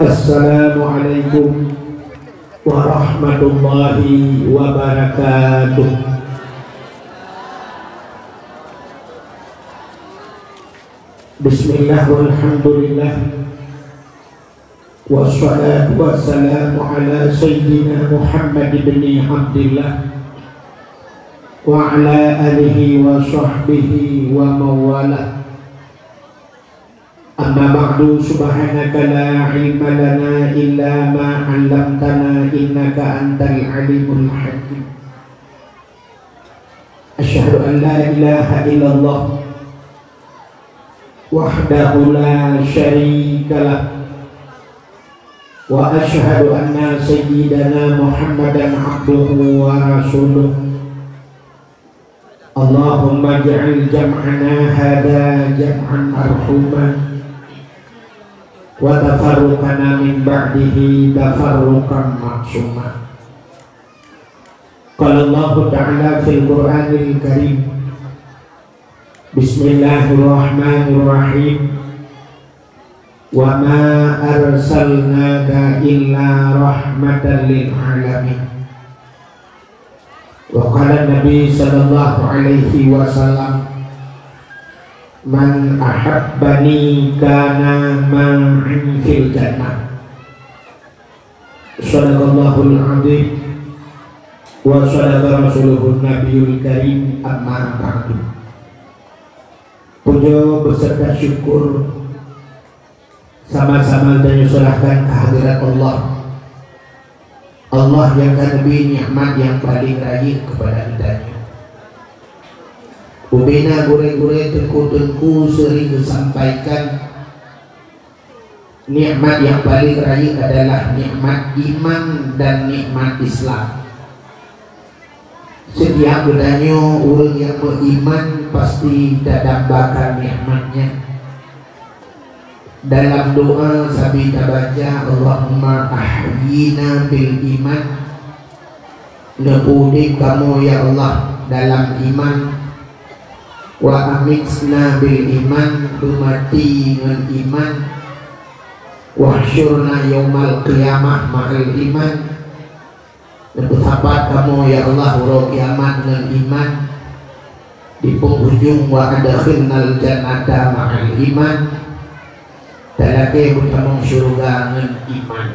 Assalamualaikum warahmatullahi wabarakatuh. Bismillah walhamdulillah wassalatu wassalamu ala sayyidina Muhammad ibn Abdillah wa ala alihi wa sahbihi wa mawalah. Amma ba'du, subhanaka la ilma lana illa ma 'allamtana innaka antal alimul hakim. Asyhadu an la ilaha illallah wahdahu la syarika lah wa asyhadu anna sayyidana Muhammadan abduhu wa rasuluh. Allahumma ja'al jam'ana hadha jam'an marhuman wa tafarruqana min ba'dihi tafarruqan maksuma. Qala Allah Ta'ala fil Qur'anil Karim, Bismillahirrahmanirrahim, wa ma arsalnaka illa rahmatan lil alamin. Wa qala Nabi sallallahu alaihi wasallam, man ahabbani kana ma'in fil jannah. Sadaqallahul azim wa sadaqa rasuluhun nabiyul karim. Amma ba'du. Puja beserta syukur sama-sama dan serahkan kehadirat Allah, Allah yang kan lebih nikmat yang paling raya kepada kita. Ubina gure-gure tengku-tengku sering disampaikan, nikmat yang paling raya adalah nikmat iman dan nikmat Islam. Setiap bertanya orang yang beriman pasti terdambakan nikmatnya. Dalam doa sabi tabaca, Allahumma ahyina bil iman, nepudip kamu ya Allah dalam iman, wa amitsna bil iman, dumati dengan iman, wahsyurna yaumal qiyamah ma'al iman, bersahabat kamu ya Allah huruf kiamat dengan iman, di penghujung wa adkhilnal jannata ma'al iman, dalake bertemu syurga dengan iman.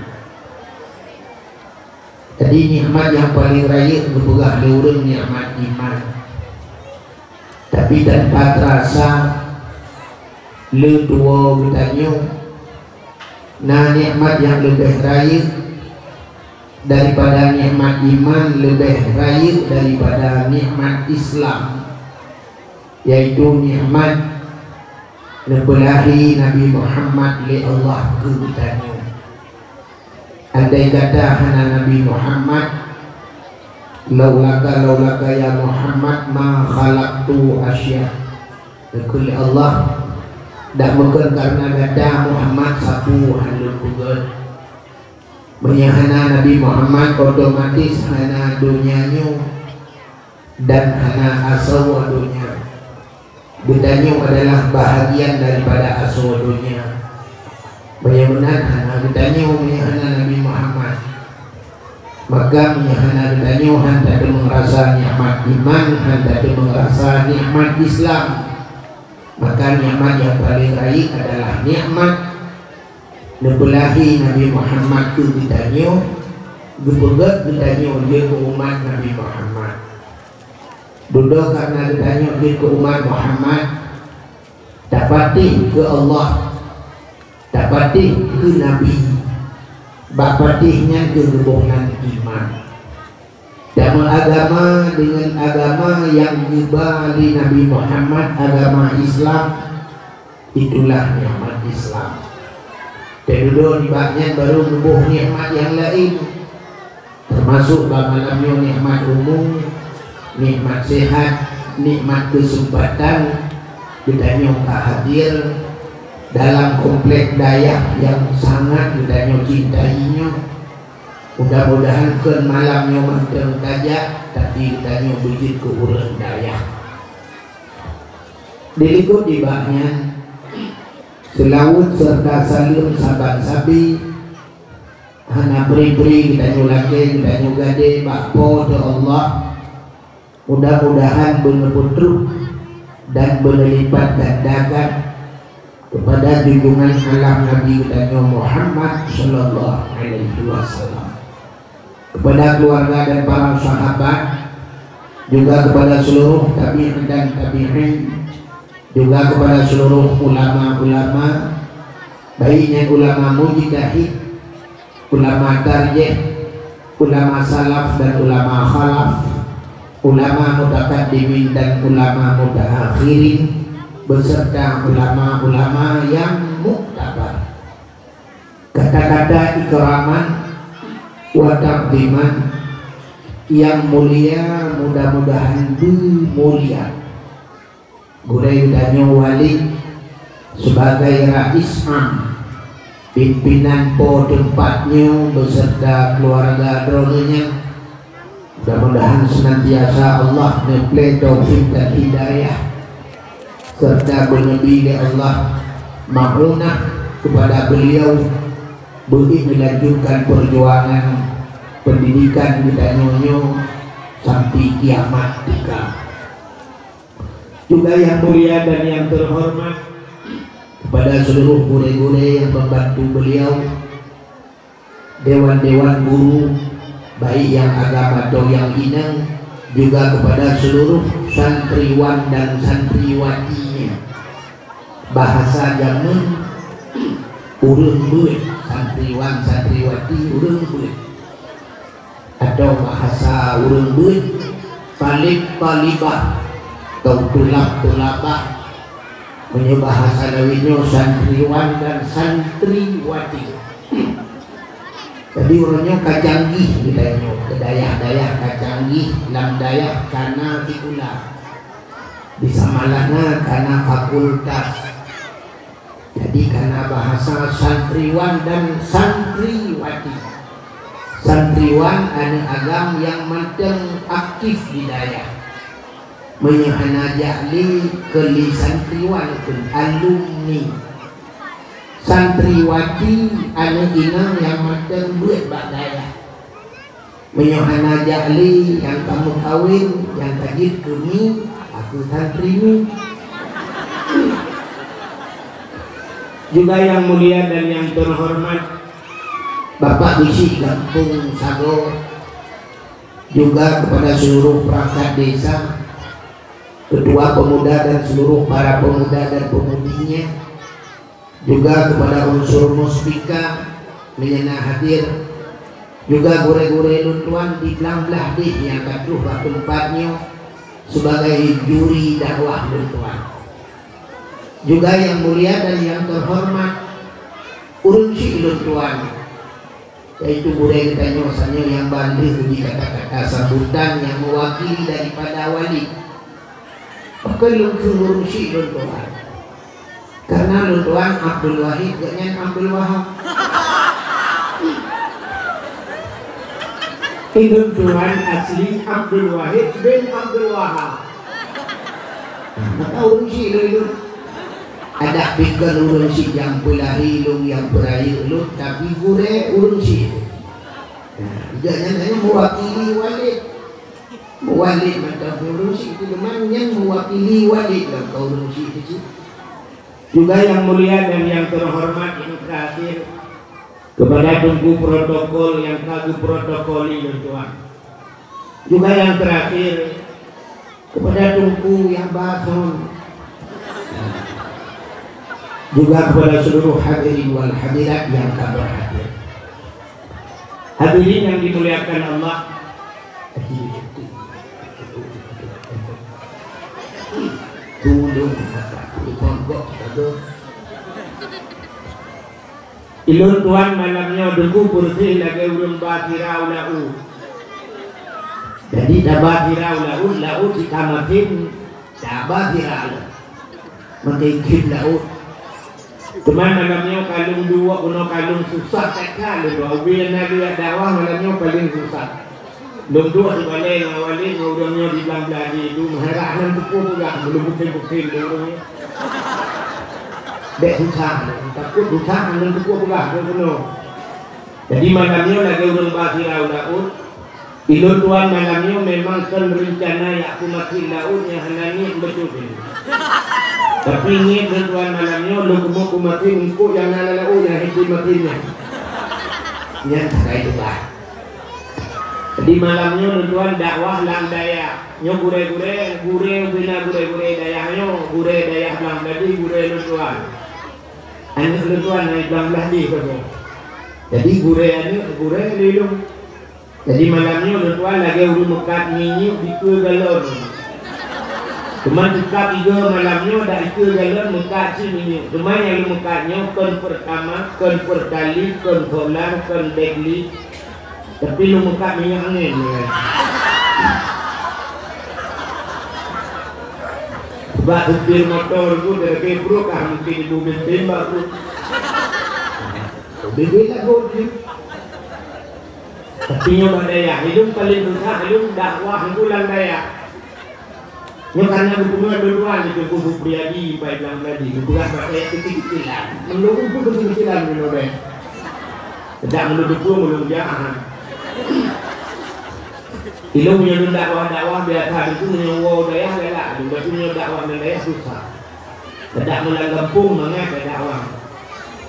Jadi nikmat yang paling raya berpegah lurung nikmat iman. Tapi tanpa terasa le dua bertanya, nah nikmat yang lebih raya daripada nikmat iman, lebih raya daripada nikmat Islam, yaitu nikmat nebelahi Nabi Muhammad li Allah ke bertanya. Andai kata hana Nabi Muhammad, laulaka ya Muhammad ma khalaqtu asya. Dekul Allah dah mungkin karena gada Muhammad sapu halun bukan. Menyahana Nabi Muhammad otomatis hana dunianya dan hana asal dunia. Bedanya adalah bahagian daripada asal dunia. Benar-benar hana bedanya menyahana Nabi Muhammad. Maka menyahana bedanya hendak merasa nikmat iman, hendak merasa nikmat Islam. Maka nikmat yang paling raya adalah nikmat nebelahi Nabi Muhammad itu ditanya, gebegat ditanya dia ke umat Nabi Muhammad. Duduk karena ditanya dia ke umat Muhammad, dapati ke Allah, dapati ke Nabi, bapatihnya ke kebohongan iman. Dan agama dengan agama yang dibali Nabi Muhammad, agama Islam, itulah nikmat Islam. Dan duduk di bagian baru nubuh nikmat yang lain, termasuk malamnya nikmat umum, nikmat sehat, nikmat kesempatan ditanya hadir dalam komplek Dayak yang sangat ditanya cintainya. Mudah-mudahan ke malamnya menteng tajak, tapi ditanya bujit ke urang Dayak. Dilikut di bagian selawut serta salim saban sabi hana beri-beri kita nyulake kita nyugade bakpo to Allah mudah-mudahan bener-bener dan berlipat gandakan kepada junjungan alam Nabi kita Muhammad sallallahu alaihi wasallam, kepada keluarga dan para sahabat, juga kepada seluruh tabi'in dan tabi'in, juga kepada seluruh ulama-ulama, baiknya ulama mujtahid, ulama tarjih, ulama salaf dan ulama khalaf, ulama mutaqaddimin dan ulama mutaakhirin, beserta ulama-ulama yang muktabar. Kata-kata ikraman wa taqdiman yang mulia mudah-mudahan mulia. Gurai danyo wali sebagai rais am pimpinan po tempatnya beserta keluarga dronenya, mudah-mudahan senantiasa Allah memberi taufik dan hidayah serta bernabi Allah ma'unah kepada beliau boleh melanjutkan perjuangan pendidikan kita nyonyo sampai kiamat tiga. Juga yang mulia dan yang terhormat kepada seluruh guru-guru yang membantu beliau, dewan-dewan guru baik yang agama atau yang inang, juga kepada seluruh santriwan dan santriwatinya. Bahasa zaman urang beut, santriwan santriwati urang beut, atau bahasa urang beut talib-talibah atau tulab-tulabah, punya bahasa lawinyo santriwan dan santriwati. Jadi orangnya kacanggih kita nyo, kedayah-dayah kacanggih, lam dayah karena tikulah, bisa malana karena fakultas. Jadi karena bahasa santriwan dan santriwati. Santriwan anu agam yang macam aktif di dayah, menyahana jahli keli santriwan pun alumni. Santriwati anu inang yang macam buat badaya, menyahana jahli yang kamu kawin yang tajid kemi aku santrimu. Juga yang mulia dan yang terhormat Bapak Bisi Kampung Sago, juga kepada seluruh perangkat desa, ketua pemuda dan seluruh para pemuda dan pemudinya, juga kepada unsur muspika menyana hadir, juga gure-gure nuntuan di belah-belah deh yang kaduh tempatnya sebagai juri dakwah nuntuan. Juga yang mulia dan yang terhormat urunsi nuntuan, yaitu gure kita nyosanya yang bandir di kata-kata sambutan yang mewakili daripada wali. Pekelung urunsi nuntuan. Karena Lutuan Abdul Wahid jangan Abdul Wahab. Lutuan asli Abdul Wahid bin Abdul Wahab. Maka urung si lu ada pikir urung si yang belahi lu yang berair lu, tapi gure urung si. Jangan hanya mewakili walid. Walid macam urung si itu memang yang mewakili walid lah kau urung si itu. Juga yang mulia dan yang terhormat yang terakhir kepada tunggu protokol yang kagum protokoli Tuhan. Juga yang terakhir kepada tunggu yang baton. Juga kepada seluruh hadirin wal hadirat yang kabar hadir. Hadirin yang dimuliakan Allah. Ilun tuan malamnya deku bersih lagi urun batirau lau. Jadi dah batirau lau si kamatin dah batirau makin lau. Teman malamnya kalung dua kuno kalung susah tekal dua bila nabi dakwah malamnya paling susah. Dong dua di balai ngawalin ngurangnya di belah di itu maharanan tupu juga belum bukti-bukti ngurangnya. dek susah, takut susah angin tukuk pula penuh. Jadi malamnya lagi urang bakira laut. Ilun tuan malamnya memang kan rencana ya aku makin laut yang hanani betul ini. Tapi ini tuan malamnya lu kemu aku makin engkau yang nana laut yang hidup makinnya. Yang tak itu lah. Di malamnya tuan dakwah lang daya. Nyo gure bina gure dayahnya gure dayah lang tadi gure tuan. Anu tuan naik lang lagi kamu. Jadi gure lilung. Jadi malamnya tuan lagi urut mekat nyinyuk di ke galon. Cuma dekat tiga malamnya dah ke galon mekat sini. Cuma yang mekatnya kon pertama, kon perkali, kon solar, kon degli. Tapi lu mekat minyak angin. Sebab supir motor tu dari Kebro kah mungkin itu bensin baru. Bebel lah boleh. Tapi nyoba daya, hidung paling susah, hidung dakwah bulan daya. Nyo karena hubungan dua-duaan itu kubu priyadi baik lang tadi, hubungan pakai kecil-kecilan. Menurut pun kecil-kecilan menurut deh. Tidak menurut pun menurut jangan. Ilmu punya dakwah biasa itu menyewa daya lah, juga punya dakwah daya susah. Tidak melanggampung mengapa dakwah.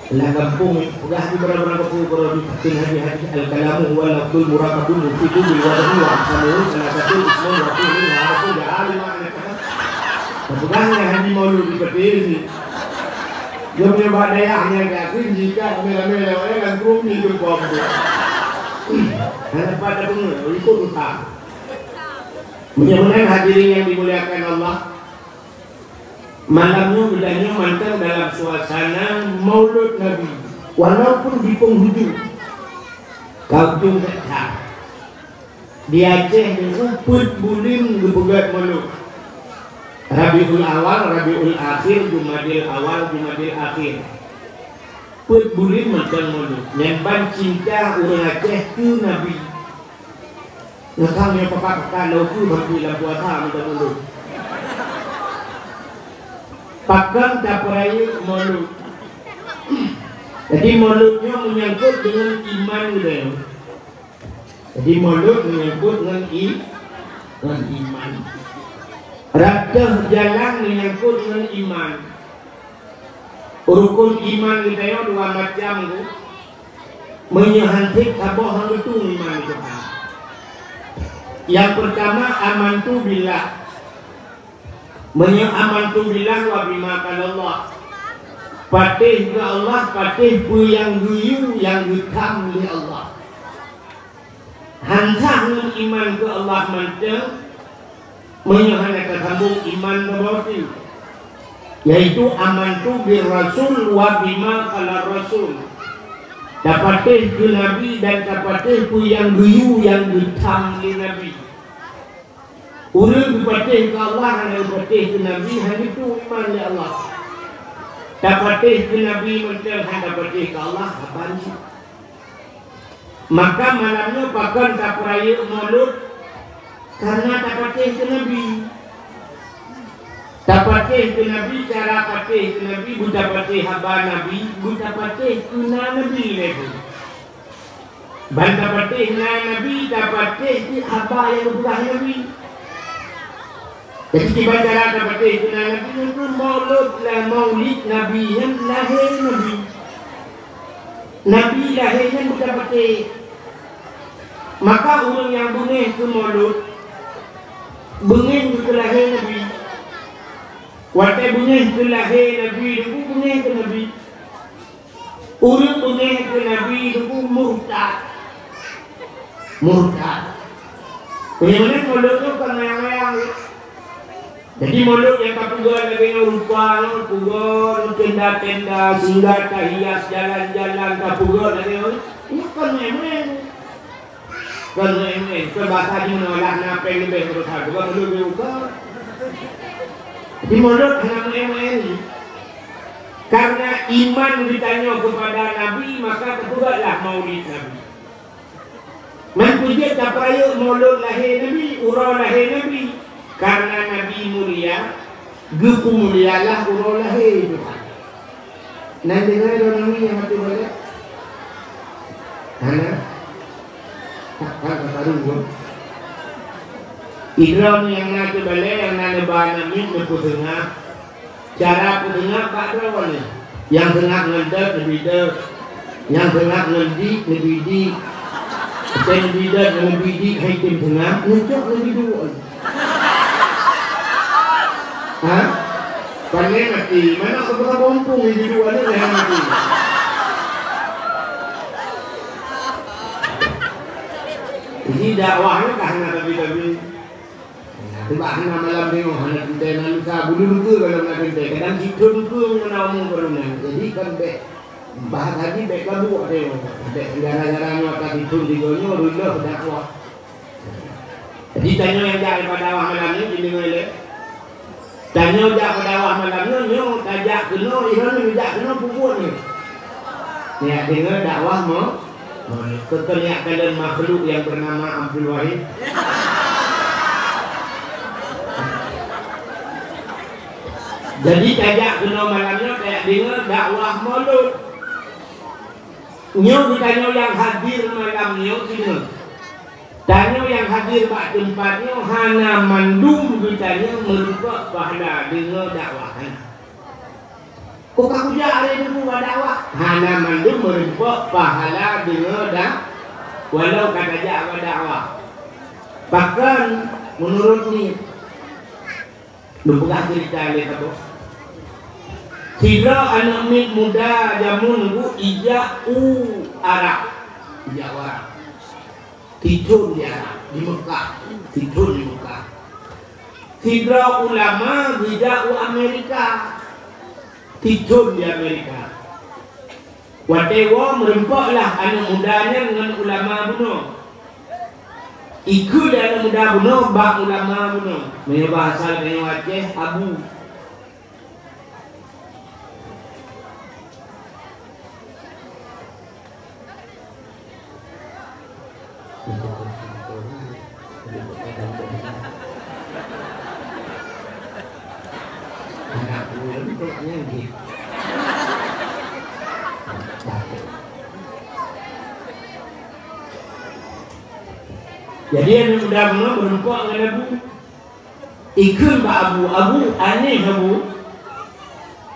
Melanggampung udah di berapa di hati al-kalamu wal lafzul murakabun fi dubil wadahi wa ahsanu salah satu ismu wa fi'lun harfu ja'al makna kata. Bukannya hanya maulud seperti ini. Dia punya daya hanya yakin jika mela-mela orang kan krumi itu bom. Karena pada pun itu utang. Mudah-mudahan hadirin yang dimuliakan Allah, malamnya bedanya mantap dalam suasana maulud Nabi, walaupun di penghujung kampung dekat di Aceh di Uput Bulim di Begat Maulud, Rabiul Awal, Rabiul Akhir, Jumadil Awal, Jumadil Akhir. Uput Bulim macam Maulud, nyamban cinta orang Aceh ke Nabi. Nakang yang pakai lauku bagi dalam puasa minta Maulud. Pakan capraya maulud. Jadi mauludnya menyangkut dengan iman gitu. Jadi maulud menyangkut dengan iman. Raja jalan menyangkut dengan iman. Rukun iman kita ya dua macam tu. Menyahantik abah itu iman itu. Yang pertama amantu billah. Amantu billah wa bima Allah. Patih ke Allah, patih ku yang guyu yang hitam di Allah. Hansah dengan iman ke Allah macam menyohankan sambung iman berarti, yaitu amantu bir rasul wa bima kala rasul. Dapatih ke Nabi dan dapatih ku yang guyu yang hitam di Nabi. Orang berpatih ke Allah dan berpatih ke Nabi, hanya itu iman di Allah. Dapatih ke Nabi macam dapatih ke Allah, apa ini? Maka malamnya pakan tak peraya maulud karena dapatih ke Nabi. Dapatih ke Nabi, cara patih ke Nabi, buta patih haba Nabi, buta patih ke Nabi lagi. Banta patih Nabi, dapatih ke haba yang berbuah Nabi. Jadi tiba cara dapat itu Nabi itu maulud lah maulid Nabi yang lahir Nabi. Nabi lahirnya bukan pakai. Maka orang yang bengih ke maulud, bengih ke lahir Nabi. Watai bengih ke lahir Nabi, itu bengih ke Nabi. Orang bengih ke Nabi itu murtad. Murtad. Bagaimana maulud itu kan yang jadi maulud yang kapugar lagi rupa, kapugar, tenda-tenda, singgah, hias, jalan-jalan, kapugar lagi. Ini kan memang. Kan memang. Sebahasa di menolak napeng lebih terus harga, maulud juga. Jadi maulud hanya memang. Karena iman ditanya kepada Nabi, maka kapugarlah maulid Nabi. Mampujit tak peraya maulud lahir Nabi, urau lahir Nabi. Karena Nabi mulia, gepu mulialah urau lahir Tuhan. Nanti orang ini yang mati balik. Hana, takkan ketarung pun. Idram yang nanti balik yang nanti bahan amin berputengah. Cara putengah pak drawan ni. Yang tengah ngedak lebih dak, yang tengah ngedik lebih dik. Yang lebih dak lebih dik hai tim tengah ngejok lebih dua. Hah? Pandai mati. Mana aku pernah bompong lebih dua ni yang mati. Ini dakwahnya karena tapi sebab hana malam tengok hana kita nak lusa bulu luka kalau nak kita kadang kita luka mengenal berunang jadi kan bek bahas tadi bek kabur tengok bek gara-gara nyata itu digonyo rula dakwah jadi tanya yang jadi pada awal malam ni jadi boleh tanya jak pada awal malam ni nyo tajak kena iran ni jak kena pupuk ni ya dengar dakwah mau keterlihat makhluk yang bernama Abdul Wahid. Jadi tajak kena malamnya kayak dengar dakwah mulut. Nyo ditanya yang hadir malam nyo sini. Tanya yang hadir pada tempatnya hana mandum ditanya merupakan pahala dengar dakwah. Kok kamu jah ada itu buat dakwah? Hana mandum merupakan pahala dengar dah. Walau kata jah dakwah. Bahkan menurut ni lupa cerita lihat tu. Kira anak muda jamun bu ijak Arab, ijak Arab. Tidun di Arab di Mekah, tidun di Mekah. Kira ulama ijak Amerika, tidun di Amerika. Wadewa merempaklah anak mudanya dengan ulama bunuh. Ikut anak muda bunuh, bak ulama bunuh. Mereka bahasa dengan wajah Abu. Jadi anak muda bunuh berempat dengan Abu. Ikut Pak Abu aneh Abu.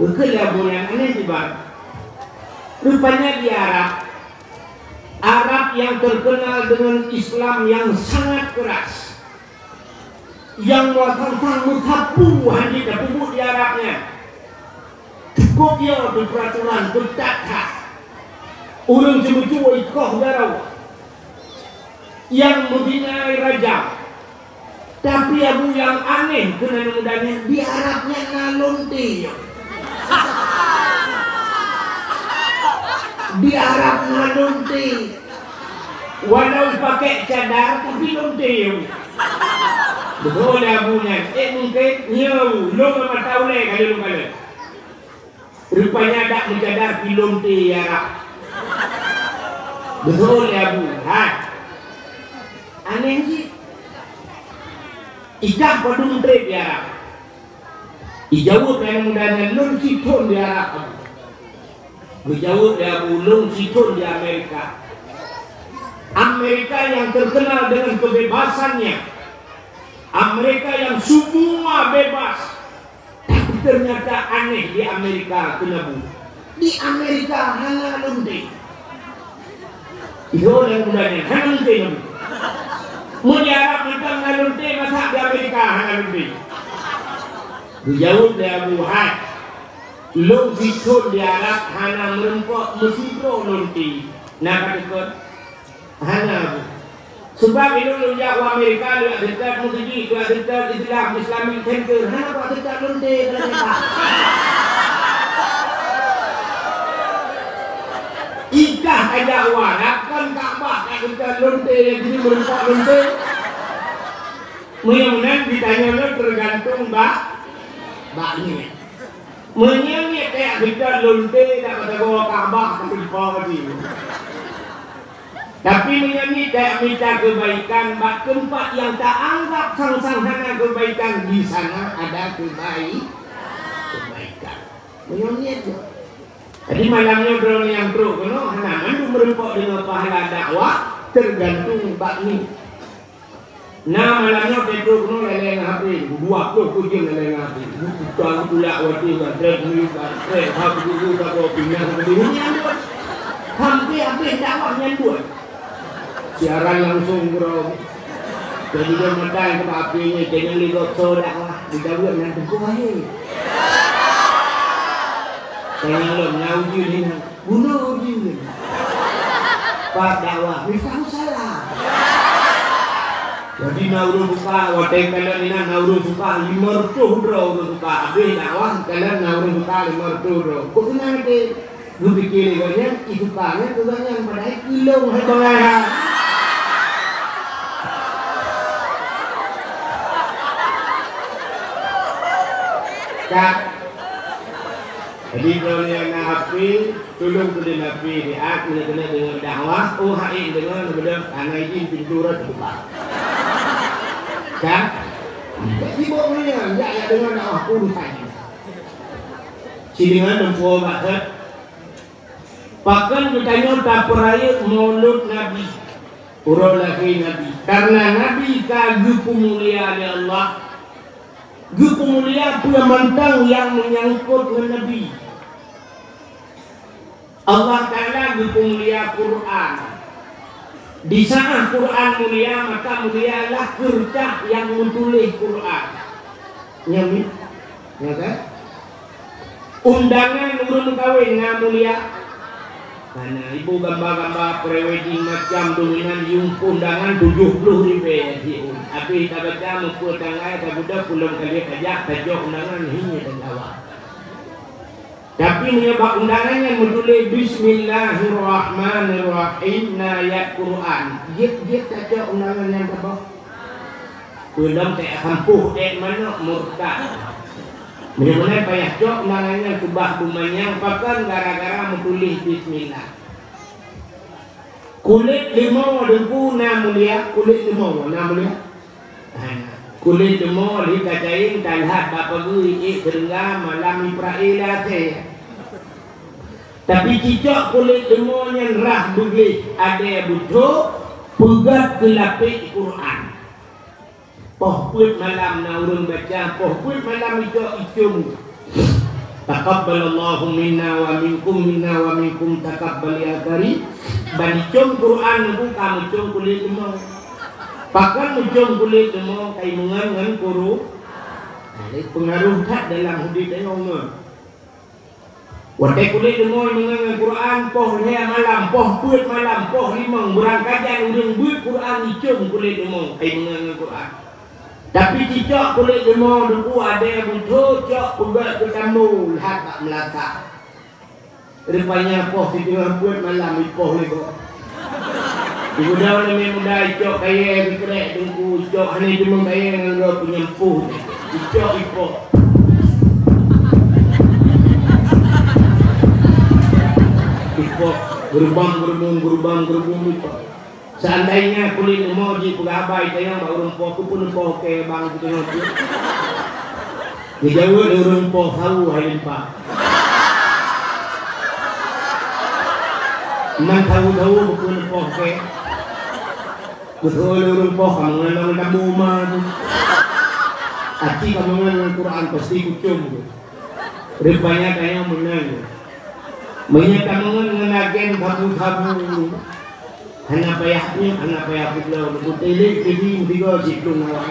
Ikut Abu yang aneh sebab rupanya di Arab yang terkenal dengan Islam yang sangat keras, yang tentang mutapu hanya terpupuk di Arabnya. Cukup dia berperaturan bertata. Orang cuma ikoh darah yang membinai raja. Tapi Abu yang aneh kena mudahnya di Arabnya nalonte. Di Arab nalonte. Walau pakai cadar tapi lonte. Betul Abunya. Mungkin nyo lo memang tahu le kalau lo. Rupanya tak mencadar pilonte Arab. Betul Abu. Aneh sih. Ijak padung trade di Arab. Ijawab yang mudahnya lung siton di Arab. Dijawab dia lung siton di Amerika. Amerika yang terkenal dengan kebebasannya. Amerika yang semua bebas. Tapi ternyata aneh di Amerika kenabu. Di Amerika hanya lonte. Itu yang mudahnya hanya lonte nabu. Mujarab tentang nalunte masak di Amerika nalunte. Dijawab dia buhat. Long fitur di Arab hana merempok mesudro lonte. Nak katakan hana. Sebab itu lujak Amerika dia dekat musiji, dia dekat Islam Islamic Center. Hana buat dekat lonte mereka. Ikah aja warak kan Ka'bah kat dekat lonte yang sini merempak lonte. Mudah-mudahan ditanya tergantung baknya. Menyangnya kayak dekat lonte tak kata bawa Ka'bah ke depan tadi. Tapi menyangnya kayak minta kebaikan bak tempat yang tak anggap sang-sanghana kebaikan di sana ada kebaikan. Menyangnya tu. Jadi malamnya drone yang teruk kono hanaman tu merempok dengan pahala dakwah tergantung bakni. Nah malamnya petruk kono leleng HP 20 kujing leleng HP. Tuan pula waktu kan trek ni kan trek hab dulu tak kau pindah ke dunia tu. Hampir dakwahnya buat. Siaran langsung bro. Jadi dia matai ke apinya jangan lihat dakwah dijawab nanti kau aje. Jangan lo nyauji ni, bunuh uji. Pak dakwah, misal salah. Jadi nauru buka, wadah kalian ini nauru buka 500 urus buka. Habis dakwah kalian nauru buka 500 urus. Kau kenal ke? Lu pikir banyak itu kan? Itu banyak pada kilo macam tak. Jadi kalau yang nak hafi, tolong tu dia hafi dia kena dengan dakwah. Oh hai dengan benar anak ini pinturan terbuka. Kan? Jadi bolehnya ya dengan dakwah urusannya. Silingan nempuh maksud. Bahkan bertanya tak peraya maulud Nabi, urut lagi Nabi. Karena Nabi kagum mulia oleh Allah. Gupu mulia pula mentang yang menyangkut dengan Nabi. Allah Ta'ala gupu mulia Quran. Di saat Quran mulia maka mulialah kertas yang menulis Quran. Nyami, ya kan? Undangan urun kawin nga mulia. Karena ibu gambar-gambar pre-wedding macam dominan yung undangan 70 ribu ya siun. Tapi tak baca muka tangai tak budak pulang kali kajak tajak undangan hingga dan awal. Tapi menyebab undangan yang menulis Bismillahirrahmanirrahim ayat Quran. Dia tajak undangan yang apa? Pulang tak kampuh mana murtad. Benar-benar payah cok undangannya kubah bumanya bahkan gara-gara menulis Bismillah. Kulit limau dengku na mulia, kulit limau na mulia. Kulit limau li kacain talhat bapa gui terengah malam Ipraila te. Tapi cicak kulit limau yang rah bugli ada butuh pegat kelapik Quran. Pohput malam na urun baca, pohput malam icum. Taqabbalallahu minna wa minkum taqabbal ya karim. Bani cum Quran bu kamu cum kulit lemau. Pakan mucum kulit lemau kai mengan kuru. Ada pengaruh tak dalam hidup dia orang. Wadah kulit lemau mengan Quran poh dia malam, pohput malam, poh limang berangkajan urang buat Quran icum kulit lemau kai mengan Quran. Tapi cicak kulit lemau dulu ada yang butuh cak pegat ketambul lihat tak melata. Rupanya poh kita buat malam di poh ni kok. Ibu dah ni muda cak kaya dikerek dulu cak ni cuma kaya dengan dia penyempuh. Cak ipoh. Ipoh gerbang ipoh. Seandainya kulit lemau di pegabai tayang bak urang poh ku pun poh ke bang kita ngopi. Dijauh dari urang poh tahu halin pak. Man tahu pun poh ke. Betul urang poh kamu nang tabu mah tu. Aki kamu nang Quran pasti kucum tu. Rupanya tayang menang. Banyak kamu ngenagen tabu-tabu. Hanya payahnya, hanya payah pulau. Butelik jadi tiga jiplung awak.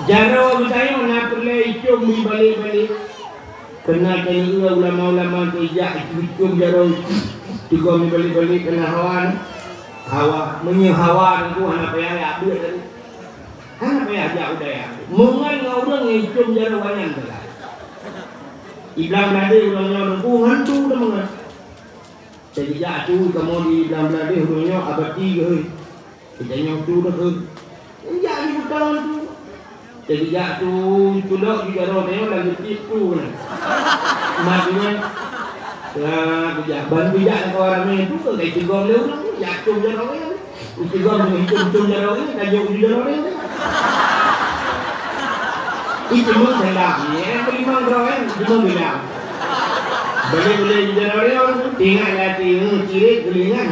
Jaro bertanya nak perlu icum balik. Kena kena ulama-ulama tejak icum jaro tiga balik kena hawa menyehawan tu hanya payah abis tadi. Hanya payah jauh daya. Mengan orang icum jaro banyak belah. Iblang ada ulangnya nunggu hantu dah mengan. Jadi jatuh kamu di belah-belah dia hurufnya abad 3 kita nyok tu dah ke jadi betul tu jadi jatuh tulak di jaro dia lagi tipu kan maknanya bijak ban bijak kau orang itu ke kayak tigong dia orang jatuh jaro dia tigong hitung jaro dia kajuk di jaro dia Itu mah dalam ya, memang orang cuma bilang. Boleh jadi orang tinggal lagi kiri gelingan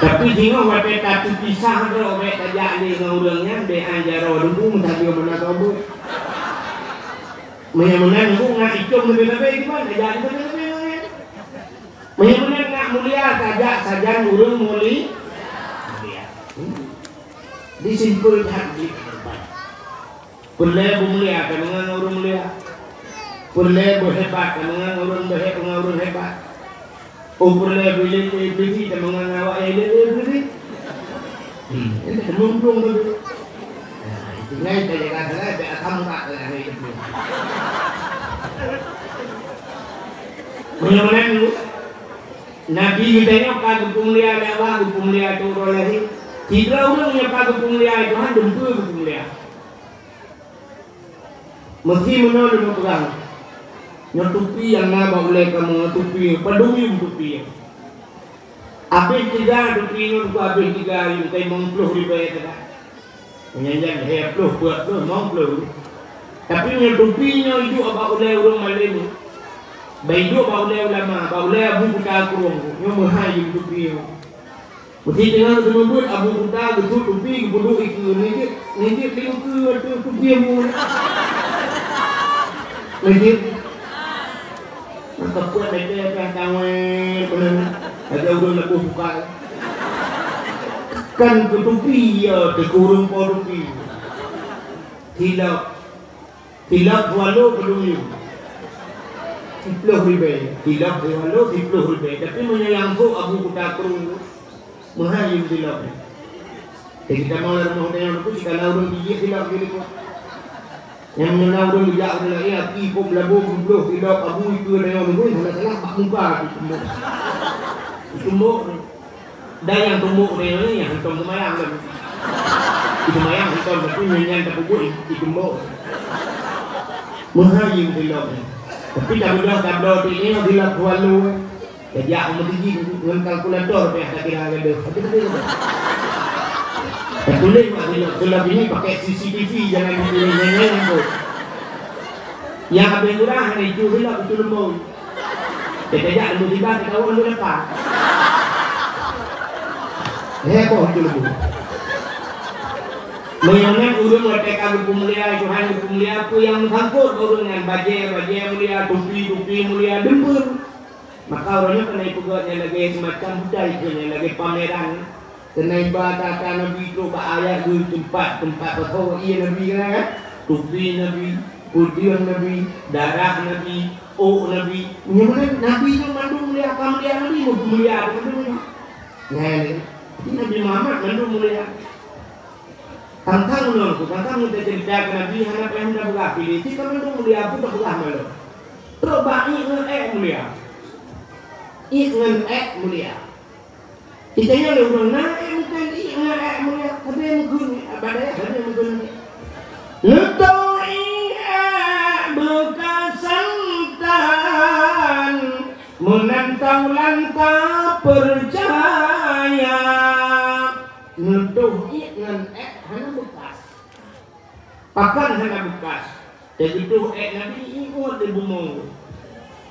Tapi jika waktu tatu pisah tu, waktu kerja ni dengan orangnya, dia ajar orang tu mentah dia mana tahu. Mana tu nak ikut lebih-lebih gimana? Kerja lebih-lebih. Mana nak mulia kerja saja orang mulia. Disimpulkan di tempat. Boleh mulia dengan orang mulia. Boleh berhebat dengan orang hebat. Boleh beli dengan awak beli. Ini kemudian tu. Tinggal kita jaga salah, biar kamu tak kena hidup. Mana tu? Nabi kita kalau mulia lewat, mulia tu orang lain. Tidak orang yang kalau mulia itu hanya dua mulia. Mesti menolak berperang. Tupi yang nama oleh kamu tupi, peduli tupi. Habis tiga tupi itu habis tiga yang saya mengpluh di bawah itu. Menyanyikan saya pluh buat pluh mengpluh. Tapi yang tupinya itu apa oleh orang Malaysia. Baik itu apa oleh ulama, apa oleh Abu Kuta Kurung, yang berhaji tupi. Mesti dengan tersebut Abu Kuta itu tupi kebunuh itu ni tengok ke tupi yang Lagi maka buat mereka yang kawin ada orang nak buka kan ke tupi ya kurung tupi hilap walau belum hilap walau 10 ribu tapi menyangkut Abu Kuta Kurung menghayim hilap jadi kita mau rumah dengan itu jika orang biji hilap gitu yang mengenal orang bijak adalah ia pun labu belum tidak abu itu dengan orang salah pak muka itu tumbuk dan yang tumbuk ini yang hitam semayang kan itu semayang hitam tapi menyan terkubur itu tumbuk menghayim hilap tapi tablo ini hilap walu jadi aku mesti dengan kalkulator ya tak kira ada tapi boleh sulap ini pakai CCTV jangan nyanyi tu. Yang habis murah hari itu hilap itu lembu. Kejap lembu tiba kita orang lembu lepas. Kok itu lembu. Mengenai urung mereka berpumulia itu hanya berpumulia apa yang sangkut urung dengan baju mulia, tupi mulia, dempur. Maka orangnya kena ikutnya lagi semacam budaya itu lagi pameran. Kena ibadah Nabi itu ayat di tempat berkau ia Nabi kan tupi Nabi kudian Nabi darah Nabi Nabi menyebutkan Nabi itu mandung mulia Nabi mulia Nabi Muhammad mandung mulia tantang kita cerita ke Nabi anak yang dah berapa pilih kita mandung mulia pun tak berapa malu terubah mulia mulia kita yang orang naik bukan naik mulia tapi yang mungkin badai ada yang mungkin letoi berkesantan menantang lantah percaya nuduh dengan hanya bekas pakan hanya bekas jadi itu Nabi ikut di bumi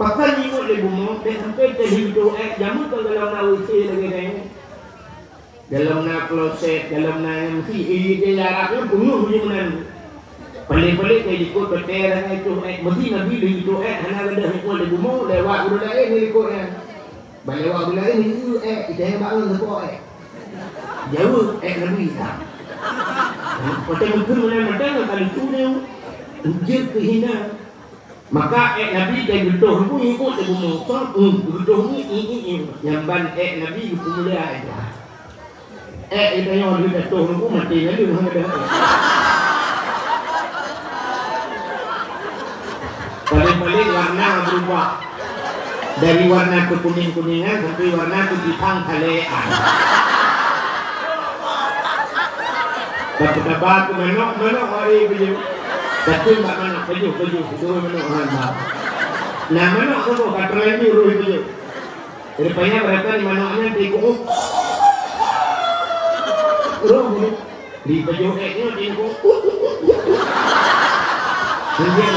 pakai ikut le bumong dan sampai terhidup jamu tu dalam nak usi lagi ni dalam nak kloset dalam nak mesti dia jaraknya bunuh je menan pelik-pelik dia ikut berterang itu mesti Nabi dia ikut hanya ada ikut le bumong lewat udah lain dia ikut balik lewat udah lain itu kita yang bangun sebab jauh Nabi tak macam mungkin menan kalau tu dia ujian kehina maka Nabi dan betul pun ikut dia bumong betul ni yang ban Nabi mulia itu itu yang dia betul pun mati dia hang ada paling warna berubah dari warna ke kuning-kuningan sampai warna ke hitam kalean dapat menok hari begitu tapi mbak mana baju itu mana orang nah mana aku kok kata lagi ruh itu rupanya mereka di mananya tikuk roh di baju eknya di ko jadi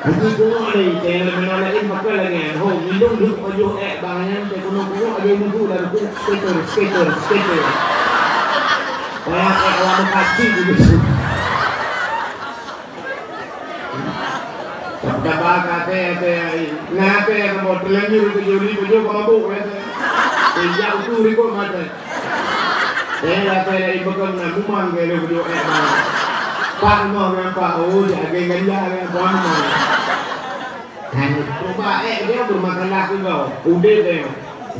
Haji kuno ni, saya mengenalin makal lagi. Oh, minum dulu baju bangannya. Saya kuno ada yang nunggu lalu skater. Saya awak kasih gitu. Dapat kata, nak kamu terlanjur baju kamu jauh tu riko mata. Saya dari bekam nak rumah gaya baju Pak mau apa? Oh, jaga ganja apa mau? Kan coba dia bermakan lagi kau. Udah deh.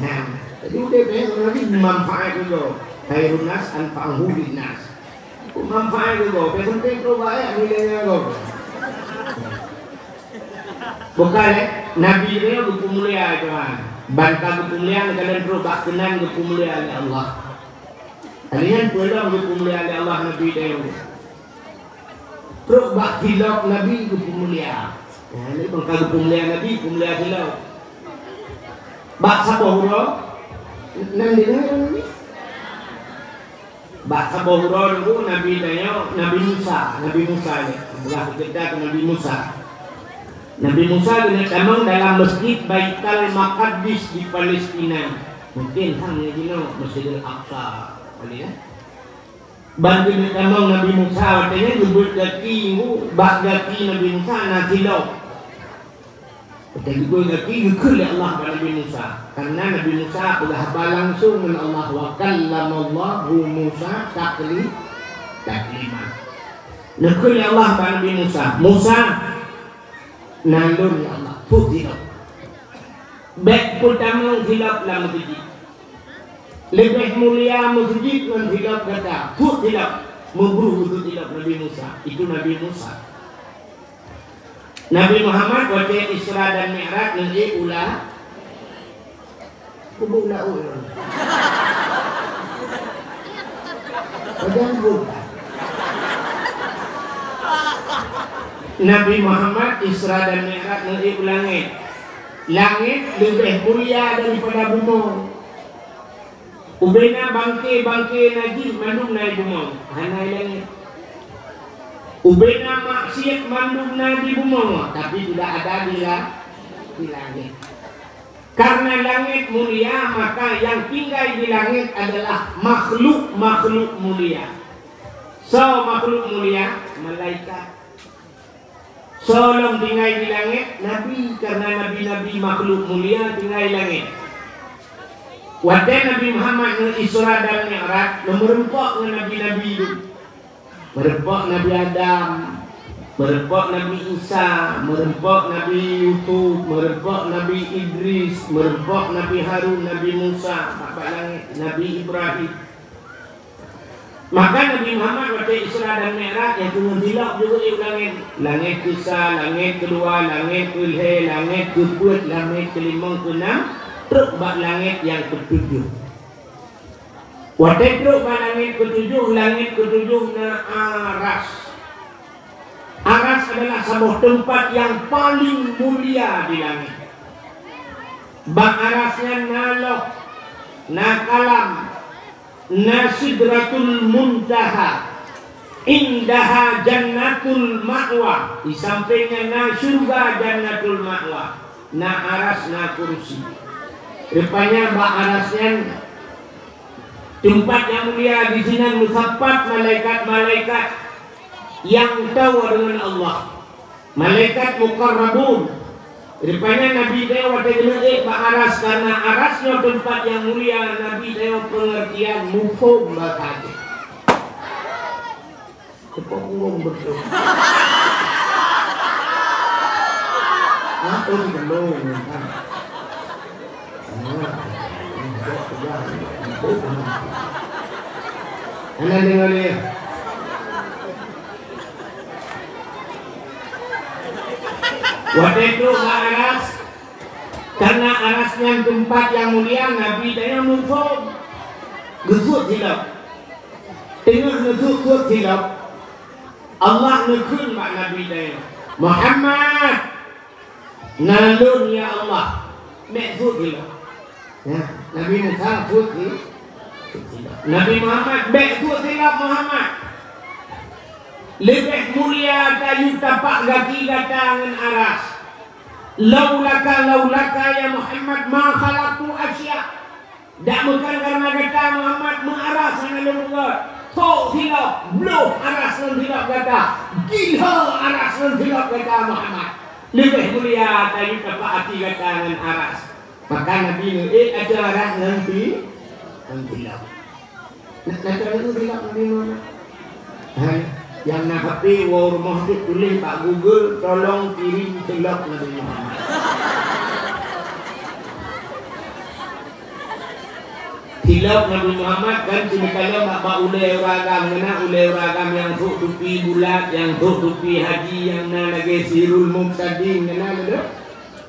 Nah, jadi udah deh nanti manfaat kau. Khairun nas anfa'uhu linnas. Manfaat kau. Penting coba nilainya kau. Bukan Nabi dia buku mulia tuan. Bantah buku mulia kalian terus kenan buku mulia Allah. Kalian pulang buku mulia Allah Nabi dia. Terus bak filok Nabi buku mulia. Nah, ini bangka buku mulia Nabi, buku mulia filok. Bak sabohuro, nanti ni. Bak sabohuro dulu Nabi tanya Nabi Musa ni. Belah kita ke Nabi Musa. Nabi Musa dengan tamang dalam masjid Baitul Maqdis di Palestina. Mungkin hanya di Masjidil Aqsa, kali ya. Bantu tamang Nabi Musa katanya nyebut gaki bak gaki Nabi Musa nasilok. Tapi gue gaki gekul Allah pada Nabi Musa. Karena Nabi Musa telah langsung dengan Allah wa kallamallahu Musa takliman. Nekul Allah pada Nabi Musa. Musa nalur ya Allah putihok. Bek pertama hilap lah masjid. Lebih mulia masjid dan hilap kata put hilap memburu itu hilap Nabi Musa. Itu Nabi Musa. Nabi Muhammad waktu Isra dan Mi'raj nanti ulah kubur ulah Padahal bukan Nabi Muhammad Isra dan Mi'raj nanti langit. Langit lebih mulia daripada bumi. Ubena bangke najis mandum naik bumi. Hanai langit. Ubena maksiat mandum naik di bumi. Tapi tidak ada di langit. Karena langit mulia, maka yang tinggal di langit adalah makhluk mulia. So makhluk mulia, malaikat. Solong tinggal di langit, Nabi karena nabi-nabi makhluk mulia tinggal di langit. Wadah Nabi Muhammad dengan Isra dan Mi'raj merempok dengan nabi-nabi itu. Merempok Nabi Adam, merempok Nabi Isa, merempok Nabi Yusuf, merempok Nabi Idris, merempok Nabi Harun, Nabi Musa, bapak langit, Nabi Ibrahim. Maka Nabi Muhammad waktu Isra dan Mi'raj yang tunggu dilap juga di langit. Langit ke-1, langit ke-2, langit ke-3, langit ke-4, langit ke-5, ke-6, terus bak langit yang ke-7. Waktu terus bak langit ke-7, langit ke-7 na Aras. Aras adalah sebuah tempat yang paling mulia di langit. Bak Arasnya naloh, na kalam, na sidratul muntaha, indaha jannatul ma'wa. Di sampingnya na surga jannatul ma'wa, na aras na kursi. Rupanya bak arasnya tempat yang mulia. Di sini musafat malaikat-malaikat yang tahu dengan Allah, malaikat muqarrabun. Rupanya Nabi Dewa waktu bak aras karena arasnya tempat yang mulia. Nabi Dewa pengertian mufum bakati. Kepunggung betul. Apa sih belum? Anda dengar dia. Waktu itu Aras, karena arasnya tempat yang mulia, Nabi dia mufum gesut hilap. Tengok gesut hilap. Allah nekun mak Nabi dia. Muhammad, nalun ya Allah. Maksud hilap. Ya, Nabi Musa putih. Nabi Muhammad baik tu silap Muhammad. Lebih mulia kayu tapak kaki dengan aras. Laulaka ya Muhammad ma khalaqtu asya. Dak bukan karena kata Muhammad mengaras dengan lembu. Tok silap, belum aras dan silap kata. Gila aras dan silap kata Muhammad. Lebih mulia kayu tapak kaki dengan aras. Maka Nabi ada aras nanti silap. Nanti itu silap Nabi Muhammad. Yang nak hati rumah tu tulis Pak Google tolong kirim silap Nabi Muhammad. Silap Nabi Muhammad kan kalau mak ulai ragam kena ulai ragam yang tu tupi bulat, yang tu tupi haji, yang na lagi sirul muqtadin kena betul.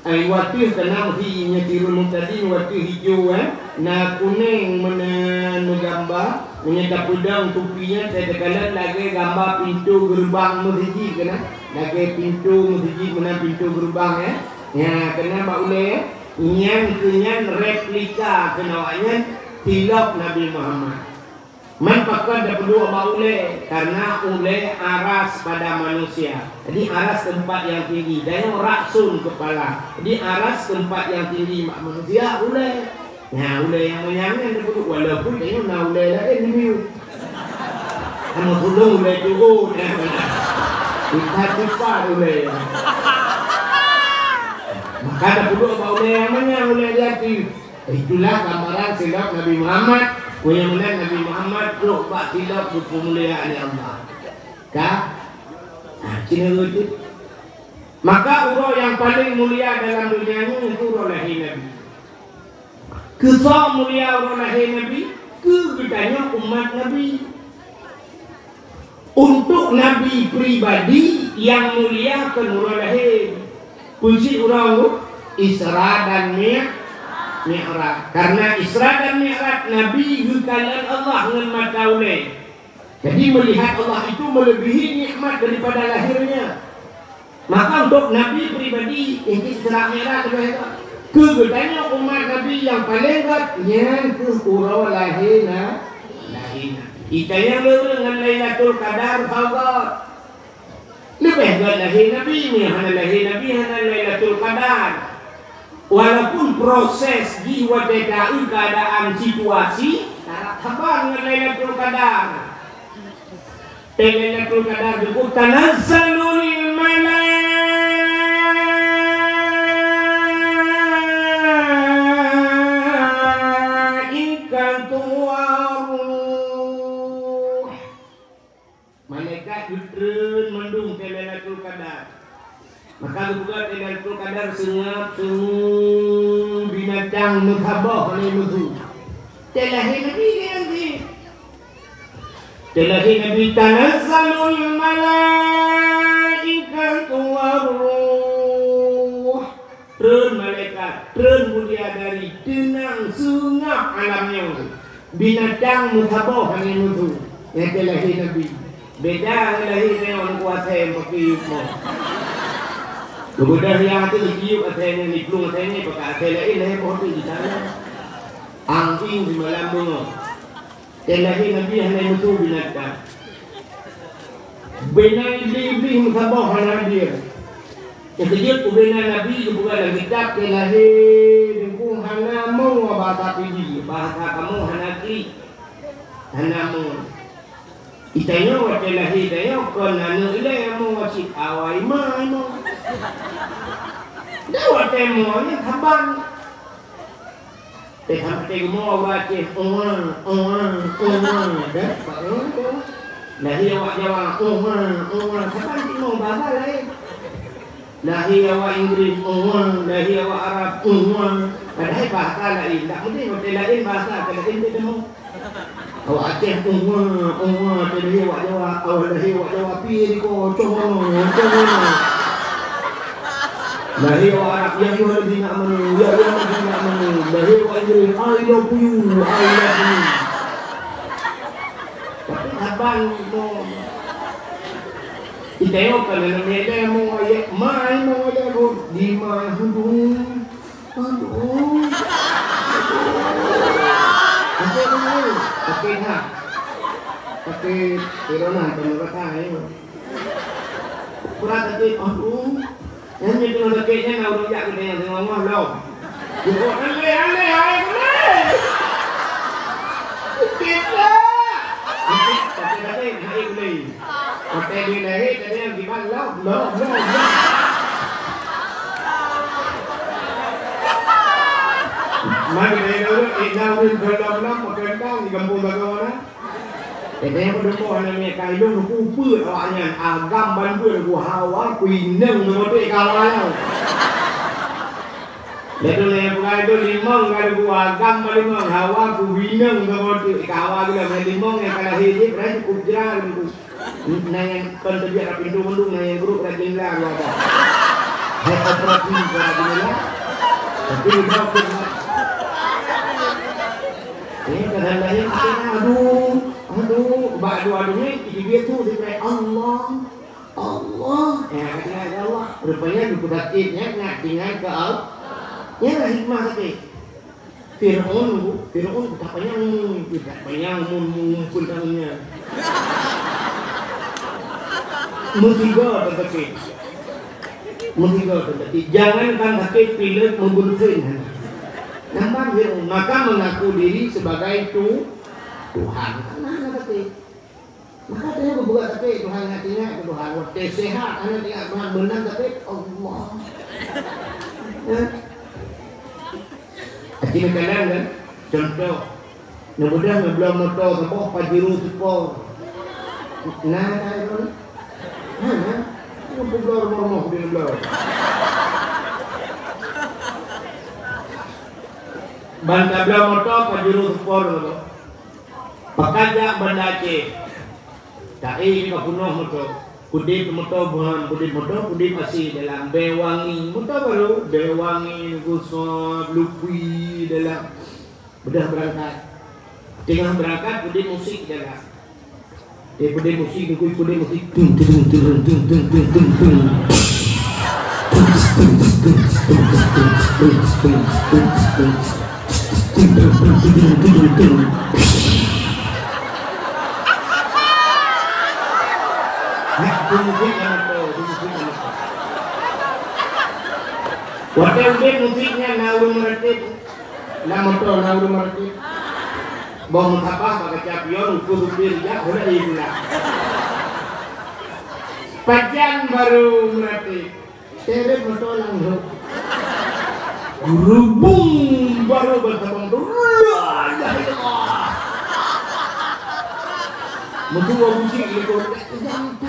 Ai waktu kena hinya sirul muqtadin waktu hijau na kuning menggambar menyedap pedang tupinya saya tekanan lagi gambar pintu gerbang masjid kena lagi pintu masjid mana pintu gerbang ya kena baule yang kenyan replika kenawanya tilap Nabi Muhammad man pakai dah perlu baule karena ule aras pada manusia jadi aras tempat yang tinggi dan raksun kepala jadi aras tempat yang tinggi manusia ule. Nah, ulai yang menyanyi dia perlu walaupun dia nak ulai lain ni. Kamu tolong ulai tu, kita cepat ulai. Maka ada perlu apa ulai yang mana ulai jati. Itulah gambaran silap Nabi Muhammad. Yang mana Nabi Muhammad perlu buat silap kemuliaan Allah. Kah? Cina itu. Maka urut yang paling mulia dalam dunia ini itu urut lahir Nabi. Kisah mulia orang lahir Nabi kegedanya umat Nabi untuk Nabi pribadi yang mulia ke orang lahir kunci orang Isra dan Mi'raj karena Isra dan Mi'raj Nabi dikalan Allah dengan mata ulai jadi melihat Allah itu melebihi nikmat daripada lahirnya maka untuk Nabi pribadi ini Isra Mi'raj kegedanya umat Nabi yang paling berat yang ke surau lahirna kita yang dengan Lailatul Qadar fawad lebih berat lahir Nabi ni hana lahir Nabi hana Lailatul Qadar walaupun proses jiwa dedai keadaan situasi sabar dengan Lailatul Qadar Lailatul Qadar disebut tanazzalul malaikatu malaikat jutreun mendung ke Lailatul Qadar maka juga Lailatul Qadar senyap binatang menghabah oleh musuh telahir Nabi nanti telahir Nabi tanazzalul malaikatu waruh treun malaikat treun mulia dari tenang senyap alamnya binatang menghabah oleh musuh yang telahir Nabi beda lahirnya orang kuasa yang pakai yukmo. Kemudian yang itu dikiuk asalnya ni pelung asalnya pakai asal lain lahir pohon tu di sana. Angking di malam bunga. Lahir Nabi hanya musuh binatang. Bina iblis musabah hanya dia. Yang kejut tu bina Nabi tu bukan lagi kitab lahir dengkung hanya mau bahasa pidi bahasa kamu hanya kri hanya mau. Itanya waktu lahir dia kon anu ile yang mau wajib awai mai mau. Dah waktu mau ni khabar. Sampai mau wajib dah. Lahir awak Jawa kapan ti mau bahasa lain. Lahir awak Inggeris lahir awak Arab padahal bahasa lain. Tak mesti waktu lain bahasa lain dia mau. Awak Aceh lahir awak Jawa lahir awak Jawa pi ko cono lahir awak Arab yang lebih nak menu lebih nak menu lahir awak Inggeris I love you tapi abang tu kita kan dalam media mau ayat mai mau ada di mai aduh Pakai dulu, pakai hak, pakai irona dan pakai. Kurang pakai, aduh, yang itu nak pakainya nak orang jak dengan ngomong belum. Bukan aneh, kita. Pakai naik ni, pakai di naik, jadi yang gimana belum. Mari kita inau ni belum pakai tang di kampung bagaimana? Jadi yang berdua orang ni kaya dulu kupur awaknya agam bantu aku hawa kuineng mengotak kawalan. Jadi yang bukan itu limong kalau aku agam limong hawa kuineng mengotak kawalan kita limong yang kalau hidup berarti cukup jarang itu. Naya kan terbiar pintu mendung naya grup rajin lah apa. Hai operasi berarti lah. Tapi kita ini kadang-kadang kita aduh dia tu dia Allah kata Allah rupanya dikudatnya nak tinggal ke Allah ya lah hikmah tadi Fir'aun tak panjang mumpul tangannya musiga tetapi jangan kan pakai pilih membunuh Fir'aun. Nampak Fir'aun maka mengaku diri sebagai Tuhan. Maka dia berbuat tapi Tuhan hatinya Tuhan waktu sehat anak tidak Tuhan benar tapi Allah. Akhirnya kadang kan contoh mudah belum motor apa pajiru sepor. Nah itu. Berblor di blor. Banta belah motor pajiru sepor tu. Pakajak bandace. Tak kita punuh motor. Kudip motor buhan, kudip masih dalam bewangi. Motor baru bewangi, gusok, lupi dalam. Sudah berangkat. Tengah berangkat kudip musik dalam. Kudip musik. Waktu musiknya nauru meretip, nauru meretip. Bom apa pakai capion, ukur dia udah hilang. Pajan baru meretip, terus motor langsung. Gerubung baru bertemu dulu. Berdua musik itu jangan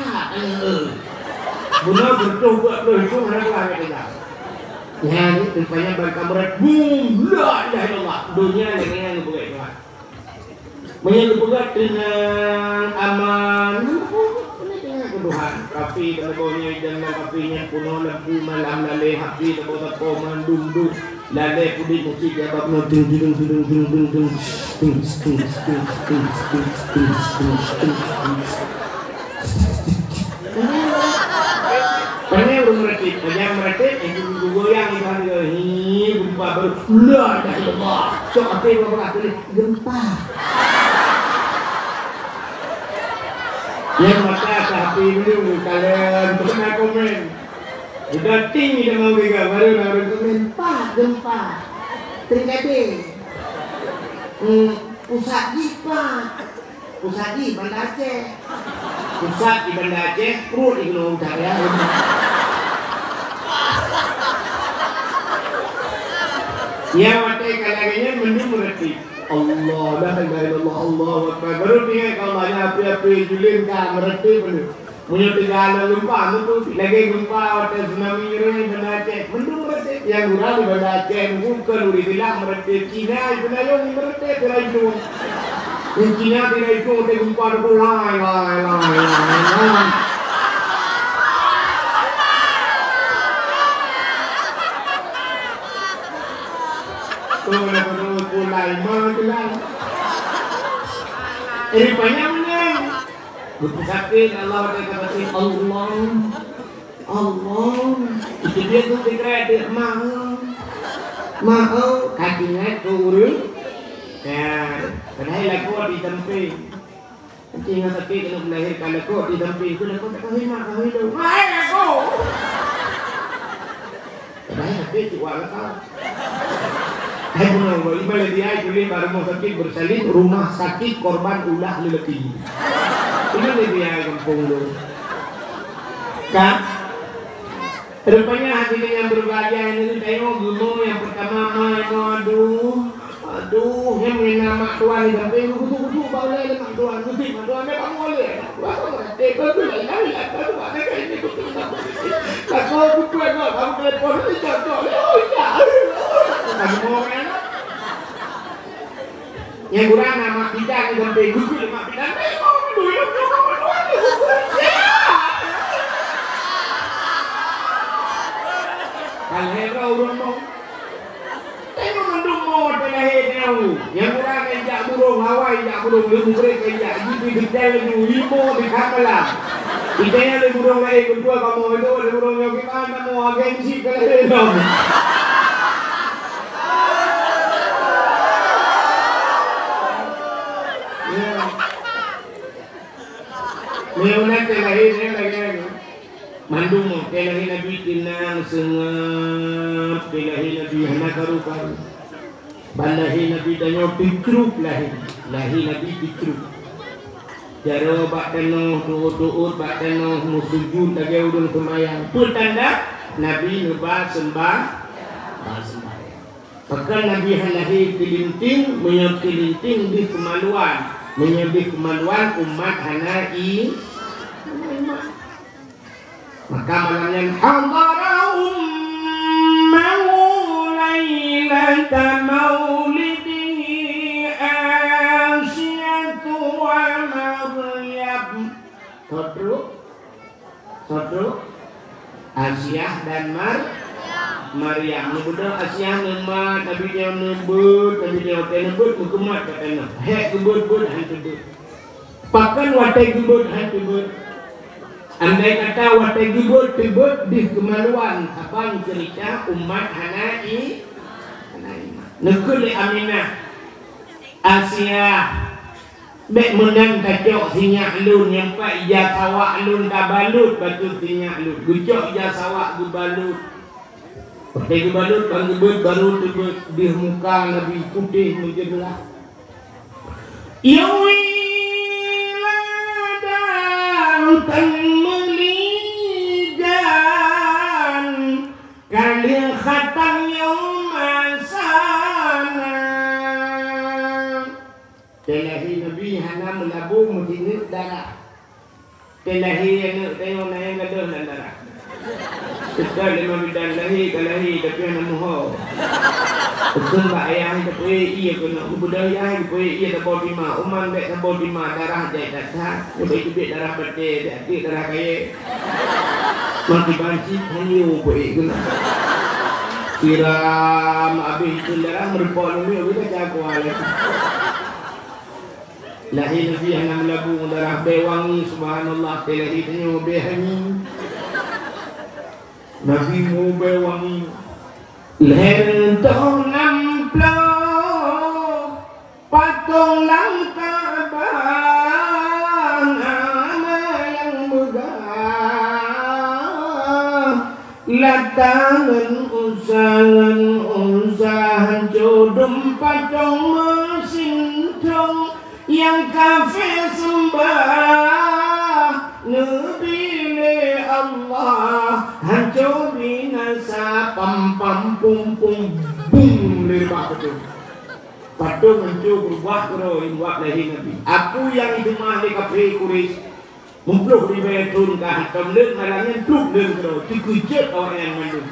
benar bercoba itu mereka kita. Ya ini rupanya berkamerat boom la ilaha illallah dunia yang begitu. Menyebut dengan aman Tuhan kafi telefonnya jangan kafinya puno lampu malam lale happy teko mandum lale pudi musik ya bab no dung Pernah meretip itu goyang di mana gempa baru la ilaha illallah cok apa yang bapak tulis gempa yang mata sapi dulu kalian pernah komen udah tinggi dah mau juga baru komen gempa terjadi pusat di Banda Aceh pusat di Banda Aceh perut di Gunung Utara ya mati kalaganya mending meretip Allah la ilaha illallah Allah akbar baru dia kalau banyak api-api julin ka meretip benar punya tegala gempa itu lagi gempa waktu tsunami ini Banda Aceh mending meretip yang gurau di Banda Aceh bukan uri bilang meretip Cina itu yang meretip kira itu yang Cina tidak itu ada gempa itu lai terus mulai menggelar. Ini banyak menang. Berpusatkan Allah kata Allah. Itu dia tu dikira dia mau kajinya turun Ya, padahal lagu di tempat. Nanti yang tapi kena melahirkan lagu di tempat itu lagu tak kahwin mak kahwin tu. Mai lagu. Padahal tapi cuak kau. Hai punya balik balik dia itu lebar rumah sakit bersalin rumah sakit korban ulah lelaki. Ini dia kampung tu. Kan? Rupanya hatinya yang berbahagia ini tengok dulu yang pertama aduh yang nama tuan di samping kutu boleh mak tuan memang boleh aku ngerti aku lain aku ada kayak ini kutu aku bukan kamu telepon itu contoh oh ya kamu mau kan yang kurang nama kita di samping kutu mak kita memang dulu Alhera urung tengok mendung mau terlahir yang kurang kejak burung Hawaii jak burung lembu mereka kejak jipi kejal lagi limo di Kamalah itanya le burung lain kedua kamu itu le burung yang gimana mau agensi kelahiran Meunat terlahir lagi Mandung kelahi Nabi tinang sengap kelahi Nabi hana karu-karu balahi Nabi danyo pikruk lahi Nabi pikruk jaro bak tenoh tuut bak tenoh musujud tage udun semayang pertanda Nabi nuba sembah bahkan Nabi halahi kelinting menyekelinting di kemaluan umat hanai maka malamnya hadara ummahu lailata maulidihi Asyatu wa Maryam Sodro Asyah dan Maryam Nubudah Asyah nemat Nabi dia nebut mukumat katanya hek gebut hantu pakan watai gebut hantu andai kata watai gebut di kemaluan apang cerita umat hanai nekuli Aminah Asyah bek menang kacok sinyak lun nyampai ija sawak lun dah balut batu sinyak lun gucok ija sawak gubalut pakai gubalut bang gebut baru tebut di muka Nabi putih menjelah melijan kalian khatam yaumasana telahi Nabi hana melabu mudinit darah telahi yang tengok naik gaduh dan darah kita lima bidang lahi kalahi tapi hana muho betul mbak ayah tapi iya kena budaya tapi iya tak boleh lima umang tak boleh lima darah jahit datang lebih lebih darah berde jadi darah kaya mati banci hanyu boleh kena siram habis itu darah merupuk ni kita jago alih lahi Nabi hana melabu darah bewangi subhanallah telahi tanyo behangi Nabi mu bewangi lentong lamplo patung langkabang ama yang megah latangan usahan jodum patung mesintong yang kafe sembah nebile Allah hancur binasa pam pum bum lebar betul patung hancur berubah keroin buat lahir Nabi aku yang itu mahli kafe kuris mempluh di betun kah temlek malangnya truk dan keroin dikujat orang yang mandung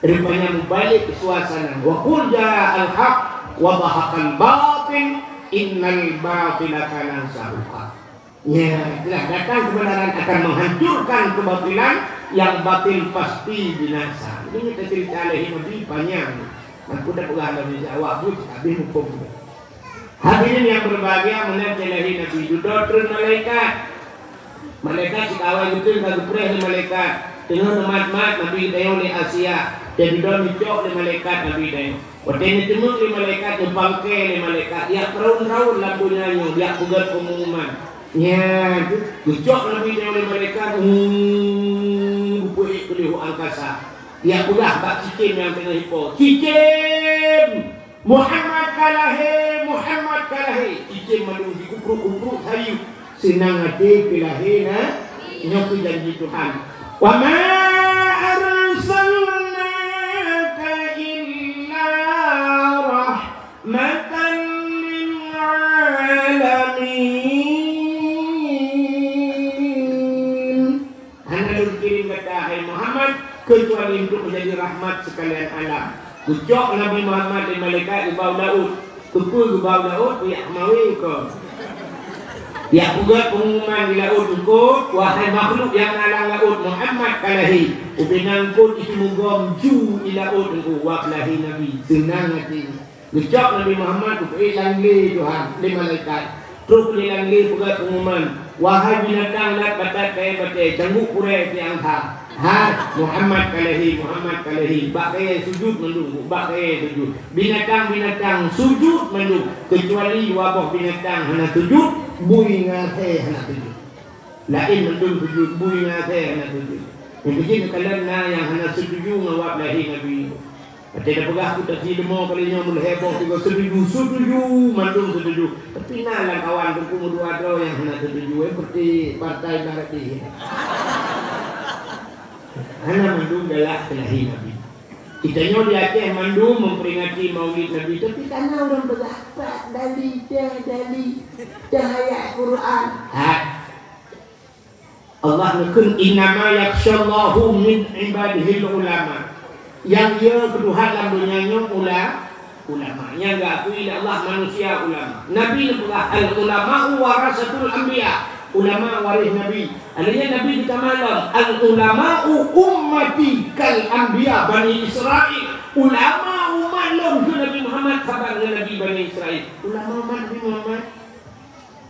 rupanya membalik ke suasana wa qul jaa al-haq wa dhahaqal batil innal batila kana zahuqa ya telah datang kebenaran akan menghancurkan kebatilan yang batil pasti binasa ini kita cerita alaihi Nabi panjang aku dah pernah Nabi jawab habis hukum hadirin yang berbahagia melihat alaihi Nabi duduk turun malaikat si kawai betul kagak pernah malaikat tengah temat-mat Nabi tengok ni Asia Jadi dah dicok le malaikat Nabi dah. Waktu ni temuk le malaikat, bangkai le malaikat. Ya raun-raun lampunya dia pugat pengumuman. Ya, dicok Nabi dah le malaikat. Bupui kelihu angkasa. Ya udah bak cikim yang tengah hipo. Cikim! Muhammad kalahe, Muhammad kalahe. Cikim malu dikupruk-kupruk sayu. Senang hati pilahina. Nyoki janji Tuhan. Wa ma arsalnaka illa rahmatan lil alamin. Hana lu kirim kata hai Muhammad kecuali untuk menjadi rahmat sekalian alam. Ucok Nabi Muhammad di malaikat di bawah Daud. Kepul di bawah Daud, ya mawi kau. Ya ugat pengumuman di Daud engkau, wahai makhluk yang alang Daud Muhammad kalahi. Ubinangkut itu mugom ju di Daud engkau, wakalahi Nabi. Senang hati. Ucok Nabi Muhammad, langli Tuhan di malaikat. Terus langli ugat pengumuman. Wahai binatang lat batat kaya batai, cangguk pura di angka. Ha Muhammad kalahi, Muhammad kalahi. Bakai sujud mendung, bakai sujud. Binatang-binatang sujud mendung. Kecuali wabah binatang hana sujud, bui ngate hana sujud. Lain mendung sujud, bui ngate hana sujud. Yang begini kalana yang hana sujud ngawab lahi Nabi. Tidak pegah kita si demo kalinya mula heboh juga setuju mandung setuju. Tapi nalang kawan berkumpul dua dro yang hana setuju seperti partai barat ini. Hana mandung adalah kelahi Nabi. Kita nyo di Aceh mandung memperingati Maulid Nabi, tapi karena orang berdapat dari cahaya Quran. Allah nekun innama yakhshallahu min ibadihi ulama. Yang dia keduhan dalam dunianya ulama. Yang enggak akui Allah manusia ulama. Nabi nebah al-ulama warasatul anbiya. Ulama waris Nabi. Adanya Nabi kita malam al-ulama ummati kal anbiya Bani Israel. Ulama umat ke Nabi Muhammad khabar Nabi Bani Israel. Ulama umat Nabi Muhammad.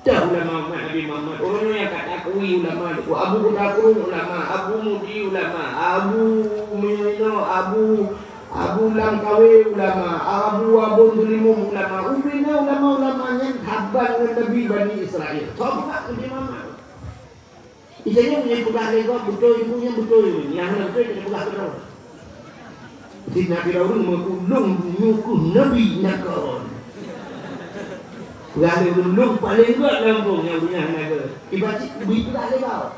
Dah ulama umat Nabi Muhammad. Orang yang kata akui ulama. Abu Qudakurun ulama, Abu Mudi ulama, Abu Minino, Abu Langkawe ulama, Abu Dulimum ulama. Ubina ulama-ulamanya khabar Nabi Bani Israel. Sahabat Nabi Muhammad. Isanya punya pegah legok betul, ibunya betul. Yang betul tidak pegah betul. Si Nabi Daud mengukulung nyukuh Nabi Nakon. Pegah legok paling kuat lambung yang punya naga. Ibaci beri pegah legok.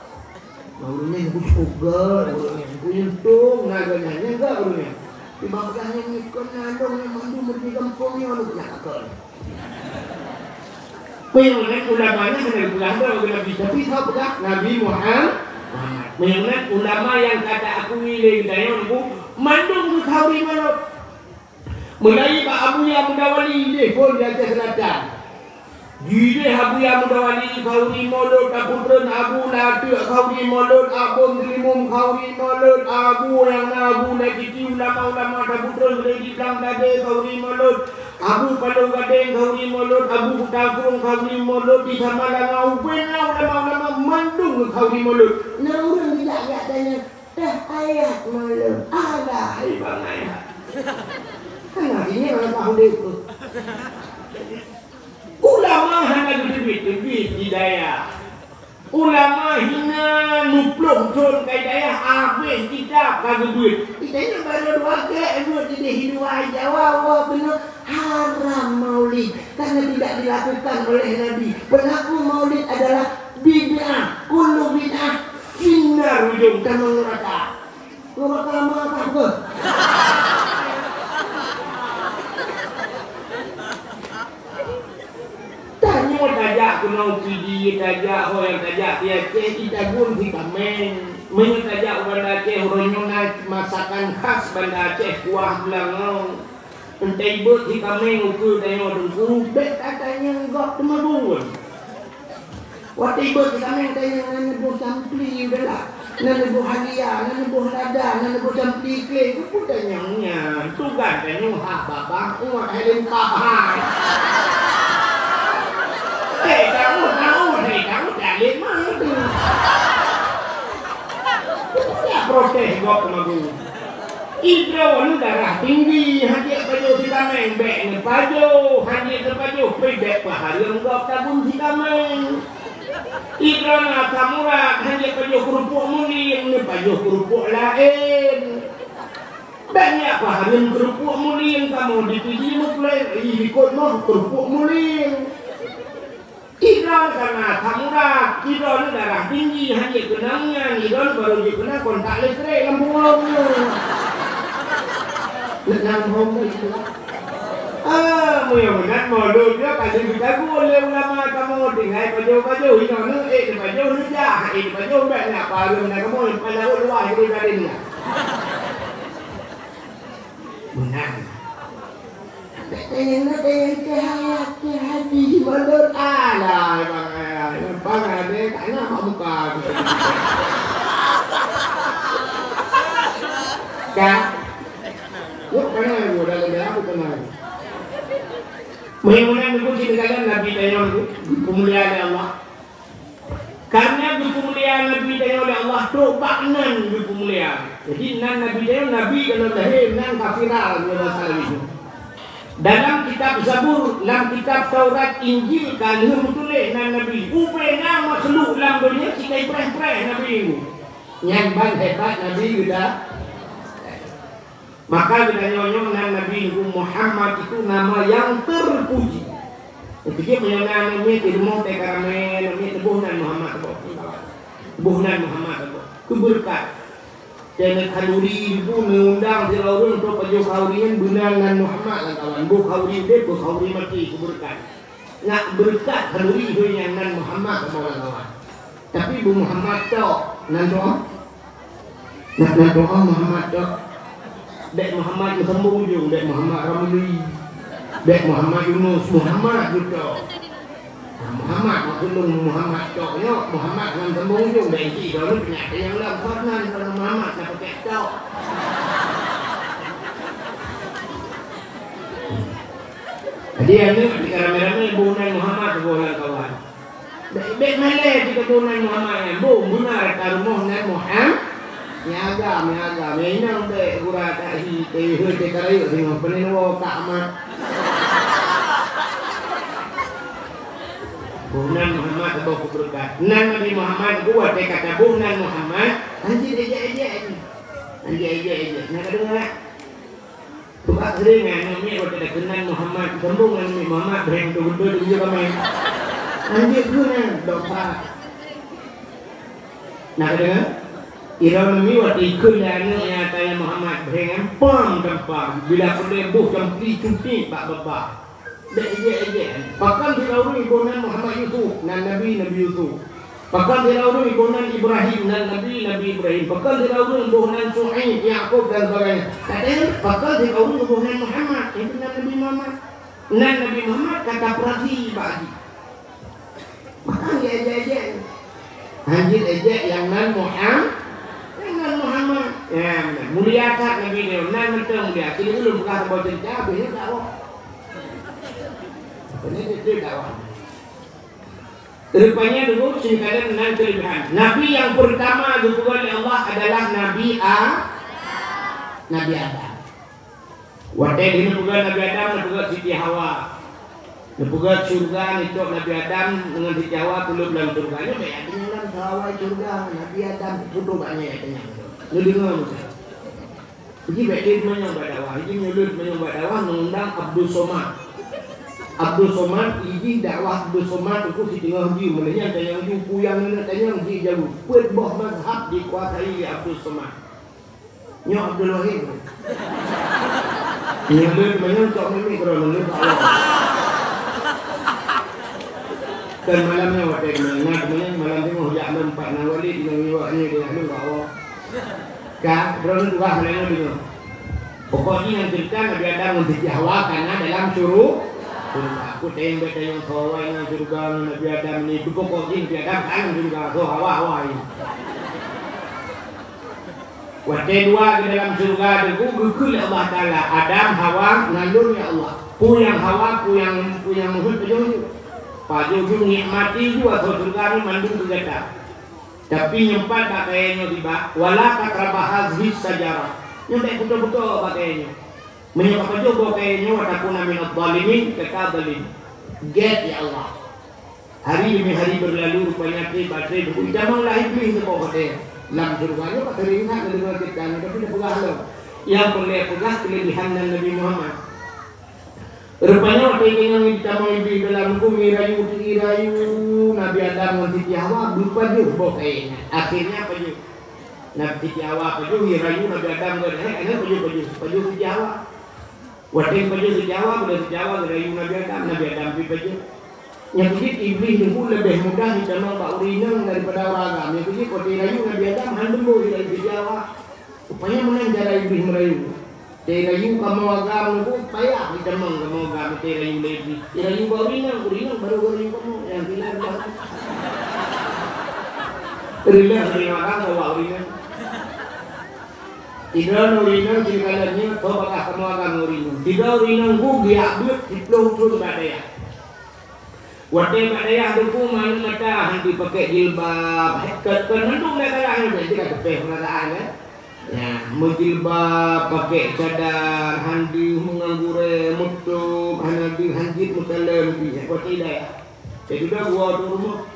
Maulanya yang punya ugal, yang punya tung naganya enggak urunya. Tiba pegahnya ngikon ngadong yang mandu merdi kampungnya orang punya akal. Menyengat ulamanya benar benar Nabi, tapi tahu pegah Nabi Muhammad. Menyengat ulama yang kata aku milih dayonku mandung ke kau di mana. Mulai Pak Abu yang mudawali deh pun di Aceh Selatan. Jadi Abu yang mudawali kau di mulut Abu Abu Latu kau di mulut Abu Dilimum kau di mulut Abu yang Abu lagi ulama-ulama Abu di belang dade kau di mulut Abu Padang Gading kau di mulut Abu Takurung kau di mulut di Samalang ubena ulama-ulama mandung kau di mulut. Nah orang tidak katanya ayat malam ada bang ayat. Kan ini orang tahu itu. Ulama hanya duit hidayah. Ulama hina nuplung con hidayah habis kita kagak duit. Hidayah baru dua ke duit tidak hidup aja. Wah benar haram maulid karena tidak dilakukan oleh Nabi. Pelaku maulid adalah bid'ah. Kullu bid'ah finnar ujung tanah neraka. Neraka apa ke? Tanya tajak kunau kidi tajak yang tajak dia kita pun kita menyetajak Banda Aceh ronyona masakan khas Banda Aceh kuah belangau entai bet kita ukur tanya dengku bet katanya enggak temadun waktu bet kita tanya nana buh sampli udahlah nana buh hadiah nana buh lada nana buh sampli ke aku tanya tu kan tanya hak babang umat helin kahai. Kamu dalil mana tu? Ya protes gua sama guru. Idro ni darah tinggi, hadir pajo si kameng, bek ni pajo, hadir ke pajo, bek pahari enggak tabun si kameng. Idro na samurak, hadir pajo kerupuk muling, ni pajo kerupuk lain. Banyak pahari kerupuk muling, kamu dipiji mutlai, ikut mau kerupuk muling. Idro karena samurak, idro ni darah tinggi, hadir kenangnya, idro baru dia kena kontak listrik lampu lampu. Nang home itu. Mudah-mudahan modul dia kasih kita oleh ulama kamu tinggal baju-baju ini baju ni jah, baju banyak parum nak kamu pada luar itu dari ni. Benar. Tengah hati modul ada bang ada karena muka. Kak yuk mana gua dalam aku tenang. Mudah-mudahan dipuji kalian Nabi dan kemuliaan Allah. Karena kemuliaan Nabi dan oleh Allah tu baknan kemuliaan. Jadi nan Nabi dan Nabi kalau lahir nan kafiral masalah itu. Dalam kitab Zabur, dalam kitab Taurat, Injil kalau betul nan Nabi. Upena makhluk dalam dunia kita preh-preh Nabi itu. Yang hebat Nabi sudah. Maka bila nyonyong Nabi Muhammad itu nama yang terpuji. Ketika menyonang namanya tidak tekarame namanya tebuhnan Muhammad tebuhnan Muhammad keberkat. Dan kalori itu mengundang dilaurun untuk pajo kaurian benaran Muhammad kawan. Bu kauri dia bu kauri mati keberkat. Nak berkat kalori itu yang nan Muhammad kawan. Tapi bu Muhammad tok nan doa. Nak doa Muhammad tok. Dek Muhammad sambung ujung, Dek Muhammad Ramli, Dek Muhammad Yunus, Muhammad juga. Muhammad maksudnya Muhammad coknya, Muhammad dengan sambung ujung. Dek Iji kalau penyakit yang lain, Farnan kalau Muhammad nak pakai cok. Jadi ini di rame-rame bunan Muhammad boleh kawan. Dek mana jika bunan Muhammad yang benar karumuh dan Muhammad. Niaga, mainan dek gura tak hi, teh karayu tengok penewo tak mat. Bunan Muhammad bawa berkat. Nan Nabi Muhammad buat dia kata bunan Muhammad. Anjir eja. Nak dengar? Tugas ringan namanya buat dia kenan Muhammad. Sambung Nabi Muhammad bereng tu juga kami. Anjir guna doa. Nak dengar? Irau ni waktu ikut yang tanya Muhammad beringan pam tempat bila perlebuh campur cuti pak bapa. Dek. Bahkan dilauri ibunan Muhammad Yusuf dan Nabi Yusuf. Bahkan dilauri ibunan Ibrahim dan Nabi Ibrahim. Bahkan dilauri ibunan Suhaib, Yaqub dan sebagainya. Katanya bahkan dilauri ibunan Muhammad itu Nabi Muhammad. Dan Nabi Muhammad kata perasi bagi. Bahkan eja. Anjir eja yang nan Muhammad. Muhammad ya benar muliakan Nabi dia nan mentang dia kini belum bukan bawa cerita ini dakwah ini itu dakwah rupanya dulu singkatan nan kelebihan Nabi yang pertama diberi oleh Allah adalah Nabi Adam waktu ini bukan Nabi Adam bukan Siti Hawa bukan surga itu Nabi Adam dengan Siti Hawa belum dalam surganya banyak dalam Hawa surga Nabi Adam itu banyak ya Jadi dengar macam. Jadi baik menyambat dakwah. Ini nyulut menyambat dakwah mengundang Abdul Somad. Abdul Somad ini dakwah Abdul Somad itu di tengah dia. Mulanya tanya dia puyang ni tanya dia jauh. Puat boh mazhab dikuasai Abdul Somad. Nyok Abdul Wahid. Nyulut menyambat mimi kerana nyulut Allah. Dan malamnya waktu mengat malam tengok jalan Pak Nawali dengan iwaknya dia lalu Allah. Kak, berapa juga sebenarnya bingung. Pokoknya yang cerita Nabi Adam menjadi Hawa karena dalam surga. Aku tembak yang Hawa yang surga Nabi Adam ini. Pokoknya Nabi Adam kan surga so Hawa ini. Waktu dua di dalam surga itu gukul Allah Taala Adam Hawa nalur ya Allah. Puyang Hawa puyang muhut pejung. Pajung nikmati juga surga ini mandung juga. Tapi nyempat tak kayaknya tiba wala katrabahaz his sajarah Nyampe betul-betul pakainya. Menyebab apa juga pakainya watakuna minat zalimin kekadalim. Get ya Allah. Hari demi hari berlalu rupanya baterai berpuluh jamang lahir beli semua hotel. Lam surganya pak teringat dari kita tapi tidak pegah yang boleh pegah kelebihan Nabi Muhammad. Rupanya waktu yang ditambah lebih dalam bumi rayu Nabi Adam dan Siti Hawa lupa juga pokoknya. Akhirnya apa juga? Nabi Siti Hawa apa juga rayu Nabi Adam dan paju Siti Hawa. Waktu yang paju Siti Hawa boleh Siti Hawa rayu Nabi Adam paju. Yang ini iblis itu lebih mudah ditambah Pak Urinang daripada orang. Yang ini kalau dirayu Nabi Adam handemu dari Siti Hawa. Rupanya mana cara iblis merayu? Terayu kamu agam itu payah ditambah kamu agam terayu lagi. Terayu Urinang baru Urinang kamu yang bilang Urinang agam bawa Urinang. Tidak Urinang cirkalanya coba kamu agam Urinang. Tidak Urinang ku biak duit diplong terus badaya. Waktu badaya itu mana mata hanti pakai jilbab. Kenapa mereka lahir tidak kepeh perasaan kan? Ya, menjilbab, pakai cadar, handi, menganggure, mutup, handi, hanjit, mutalem, buat tidak ya. Jadi dah gua tu rumah,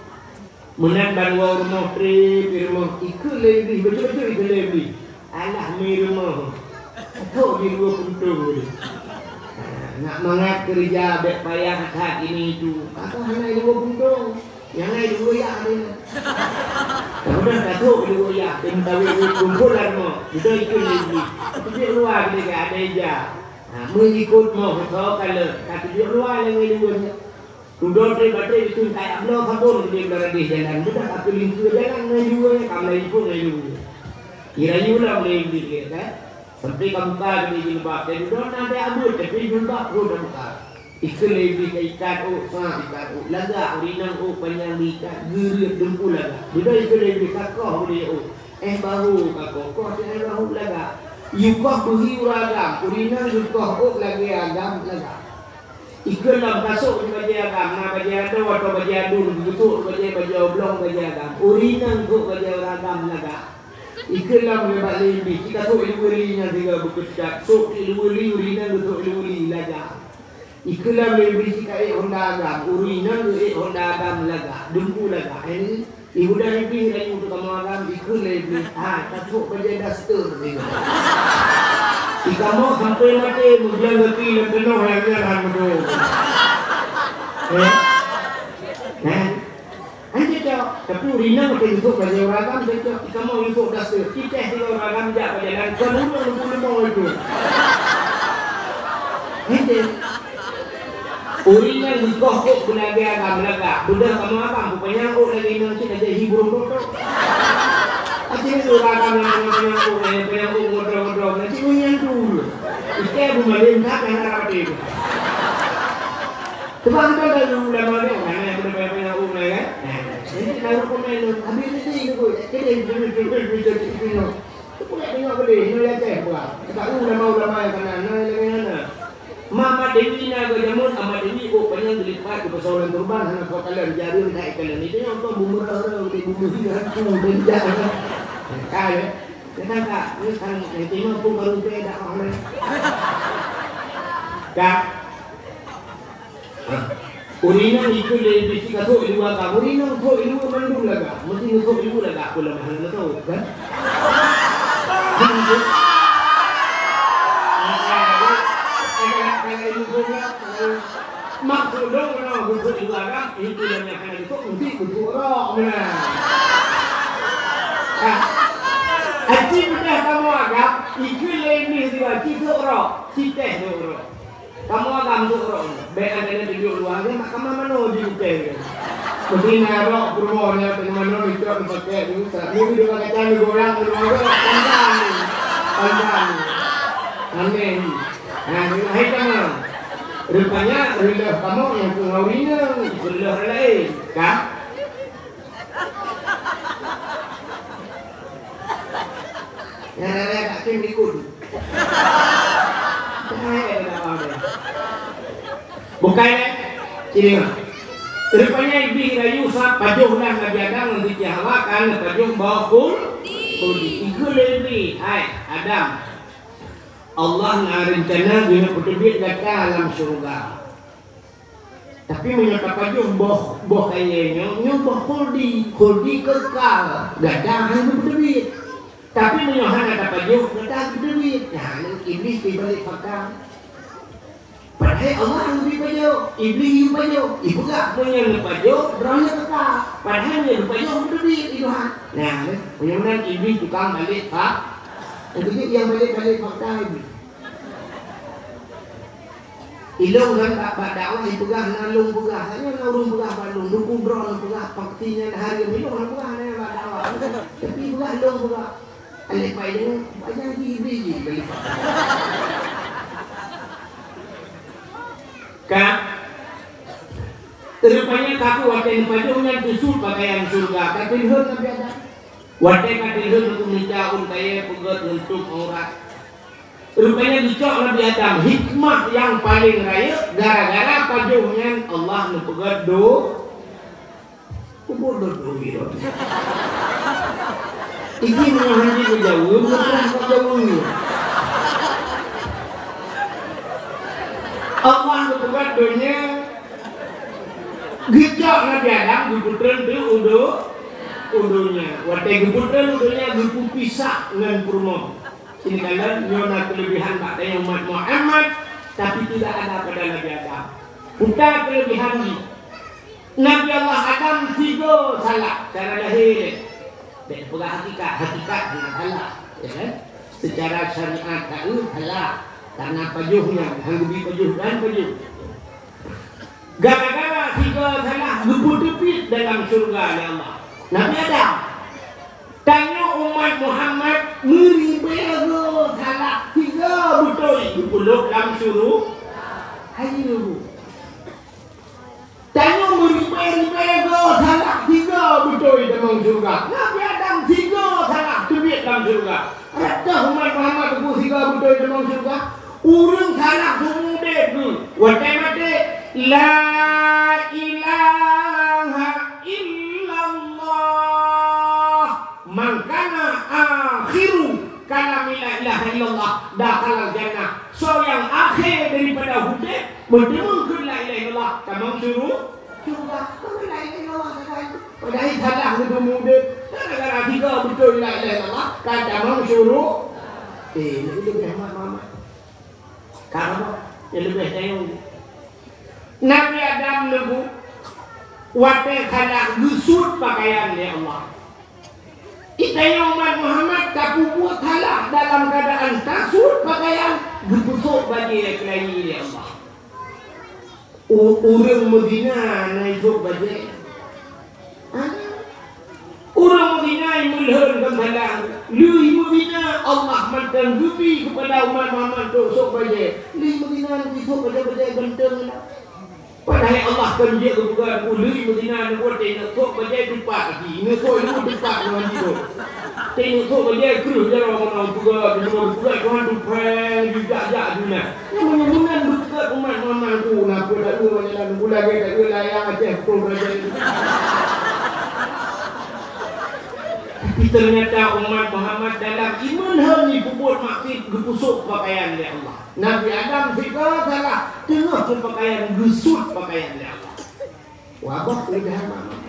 menandang gua rumah trip, rumah ikut lebih, betul-betul ikut lebih. Alah mi rumah, kau di dua puntung ni. Nak mangat kerja, bet payah hak ini itu. Kata hanya dua puntung, yang lain dua ya ada. Kemudian datuk dulu ya, tentawi kumpulan mo, itu lagi. Tapi dia luar dia ada aja. Mengikut mo, kau kalau tapi dia luar lagi dulu. Tudor baterai itu kayak blok kabur dia berada jalan. Sudah aku lingkup jalan lagi kamu lagi pun lagi. Kira ulah boleh dikit kan? Sampai kamu buka di jilbab, jadi don ada abut tapi jilbab sudah buka. Ikan lebih ikat ikat laga urinang panjang ikat gerit dengkul laga. Bila ikan lebih kakoh dia bahu kakoh bahu laga. Yukoh buhi uragam urinang yukoh lagi agam laga. Ikan dalam kasut baju agam, baju ado atau baju adun begitu baju oblong baju agam. Urinang baju uragam laga. Ikan dalam lebat lebih kita tu ilulinya tiga bekerja. So iluli urinang betul iluli laga. Ikulah lebih jika Honda agam, Urinang Honda agam laga, Dumpu laga. Ini ibu dari lebih lagi untuk kamu agam, ikut lebih. Takut berjaya dasar ni. Ikamu sampai mati mudah lagi dan penuh yang jalan betul. Anjir jauh, tapi Urinang mesti ikut berjaya agam, jadi ikamu ikut dasar. Kita ikut agam jauh berjalan, kamu mau itu. Anjir. Urinang dikoh benaga agam laga. Budak kamu agam rupanya lagi nanti ada hibur motor. Akhirnya agam yang motor nanti punya dulu. Itu pemerintah yang harap itu. Sebab kita dah dulu lama ni, mana yang punya kan? Jadi kalau komen habis itu kita itu. Itu tengok boleh, ini lihat buat. Tak ulama yang kanan, lagi mana? Mama Dewi na gajamun amat ini panjang dilipat ke persoalan turban anak kau kalian jarum naik kalian itu yang tuh bumbu orang di bumbu hilang tuh berjalan kaya kita tak ini kan nanti mah pun baru beda orang kak Urinang itu lebih kita tuh dua kak Urinang tuh ibu mandul laga mesti tuh ibu laga aku lah mahal tahu kan maksud dong mana bentuk ibadah itu yang akan itu untuk bentuk roh mana aci sudah kamu agak ikut ini juga bentuk roh cite roh kamu agak bentuk roh baik ada di luar dia maka mana di ukir mesti narok bermohonnya bagaimana itu pakai itu ini juga pakai candi goreng panjang aneh nah ini kamu rupanya rendah kamu yang pengawinan rendah lain kan? Yang lain tak kena ikut. Bukan ini rupanya iblis rayu sah pajuh dah Nabi Adam nanti Hawa kan pajuh bawa kul ikut lebih Adam Allah na rencana guna peterbit data alam surga. Tapi menyatakan paju boh kayaknya boh kuldi kekal gadahan peterbit. Tapi menyohan ada paju gadahan peterbit. Nah, iblis dibalik fakta. Padahal Allah yang beri paju, iblis yang paju. Ibu gak punya paju, berangnya kekal. Padahal yang paju peterbit itu ha. Nah, menyatakan iblis tukang balik pak. Yang balik fakta iblis. Ilung kan tak dakwah pegah nalung pegah hanya nalung pegah balung dukung bro pegah paktinya hari ilung pegah hanya dakwah tapi pegah long pegah alih pai dengan banyak biji beli kan rupanya kaku waten pajungnya tusul pakaian surga katin heur nabi ada waten katin heur untuk mintaun kaya pegat untuk aurat. Rupanya dicok Nabi Adam hikmah yang paling raya gara-gara pajuhnya Allah nupegat kubur do gitu. Iki mengaji jauh bukan jauh. Allah nupegat donya gicok Nabi Adam diputren tu udunya. Wate diputren udunya dipisah dengan purmo. Ini kalian nyona kelebihan maknanya umat Muhammad tapi tidak ada pada Nabi Adam. Bukan kelebihan ini. Nabi Allah Adam tiga salah cara lahir. Dan pula hakikat salah, ya kan? Secara syariat salah karena pajuhnya, hanggubi pajuh dan pajuh. Gara-gara tiga salah gebut-gebit dalam surga ya Allah. Nabi Adam tanya umat Muhammad meribego salah tiga betul dipeluk dalam suruh ayo tanya meribego salah tiga betul dalam surga. Nabi Adam tiga salah tebik dalam surga. Rata umat Muhammad tu tiga betul dalam surga. Urang salah semua tu watai mati la ilaha illallah mangkana akhiru kalam la ilaha illallah dakhala jannah. So yang akhir daripada hudud mendengarkan la ilaha illallah tamam suruh surga. Kamu la ilaha illallah sekali padahal salah ketemu hudud gara-gara tiga betul la ilaha illallah kan tamam suruh itu lebih Muhammad kamu yang lebih tayang Nabi Adam lebu watai khadak gusut pakaian ya Allah. Itanya umat Muhammad tak buat halah dalam keadaan kasut pakaian gebusuk bagi kelahi ya Allah. Orang Medina naik bagi. Orang Medina yang melahirkan halang. Lui Medina Allah mantan gubi kepada umat Muhammad tu sok bagi. Lui Medina nanti sok bagi genteng lah. Padahal Allah kan dia kebukaan uli Medina nak tengok sok bajai tempat lagi. Ini sok itu tempat dengan itu. Tengok sok bajai kerus dia orang juga bukan Tuhan tu prank juga dunia. Yang menyebutkan dekat umat Muhammad tu nak pada orang bulan kita wilayah Aceh pun bajai. Tapi ternyata umat Muhammad dalam iman hal ni buat maksud gepusuk pakaian dia Allah. Nabi Adam juga salah tengah pakaian gusut pakaian dia Allah. Wabah lidah Muhammad.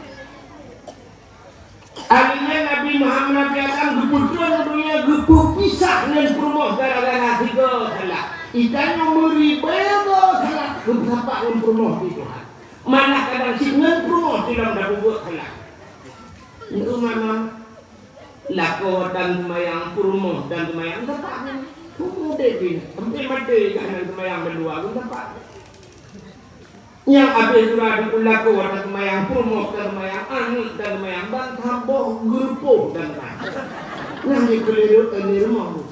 Akhirnya Nabi Muhammad Nabi Adam geputuan dunia gepuh pisah dengan perumah gara-gara tiga salah. Itanya meribego salah berapa dengan perumah di Tuhan. Mana kadang si dengan perumah tidak dapat buat salah. Itu mana lako dan semayang perumah dan semayang tetap. Semua debin, hampir mati kanan semayang berdua pun dapat. Yang habis surah diulaku warna semayang purmok dan semayang anik dan semayang bantah boh gerpuh dan semayang. Nah di keliru di rumah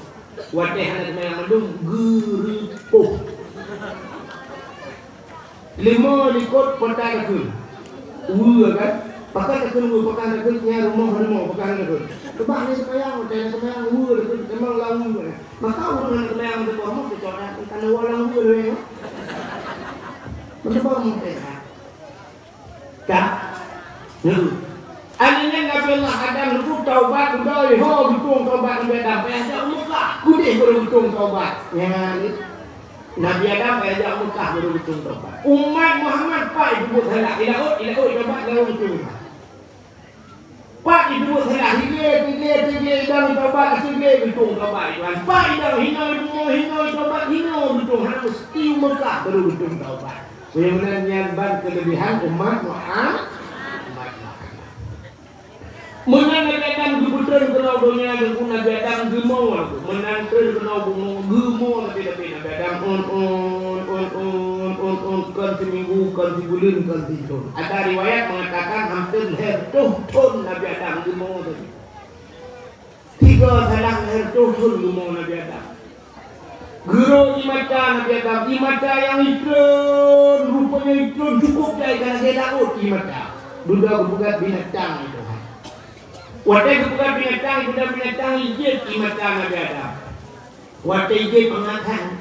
wadih anak semayang medung gerpuh. 5 likut petai takun. Kan? Pakai takun pakai takunnya rumah pakai takun. Kebah ni semayang, semayang memang lalu. Maka orang semayang itu bohong dicorak karena orang dulu. Mencoba mereka. Kak, akhirnya Nabi Allah Adam itu taubat kembali. Ho, betul taubat kembali. Apa yang ada muka? Kudih baru betul taubat. Nabi Adam ajak Mekah baru betul taubat. Umat Muhammad Pak ibu buat salah. Ilahut taubat baru betul. Pak ibu buat salah. Tiga idam taubat. Tiga betul taubat. Pak idam hina taubat. Hina betul. Hanya mesti Mekah baru betul taubat. Sebenarnya ban kelebihan umat Muhammad. Menang Nabi Adam gebutan kenal dunia dengan Nabi Adam gemau aku. Menang kenal bunga gemau Nabi Adam on kan seminggu kan sebulan kan setahun. Ada riwayat mengatakan hampir hertuh Nabi Adam gemau tadi. 3 salah hertuh gemau Nabi Adam. Guru imata Nabi Adam, imata yang ikon, rupanya ikon cukup karena dia Daud imata. Duda kebukat binatang itu. Watai kebukat binatang, duda binatang ijit imata Nabi Adam. Watai ijit mengatakan,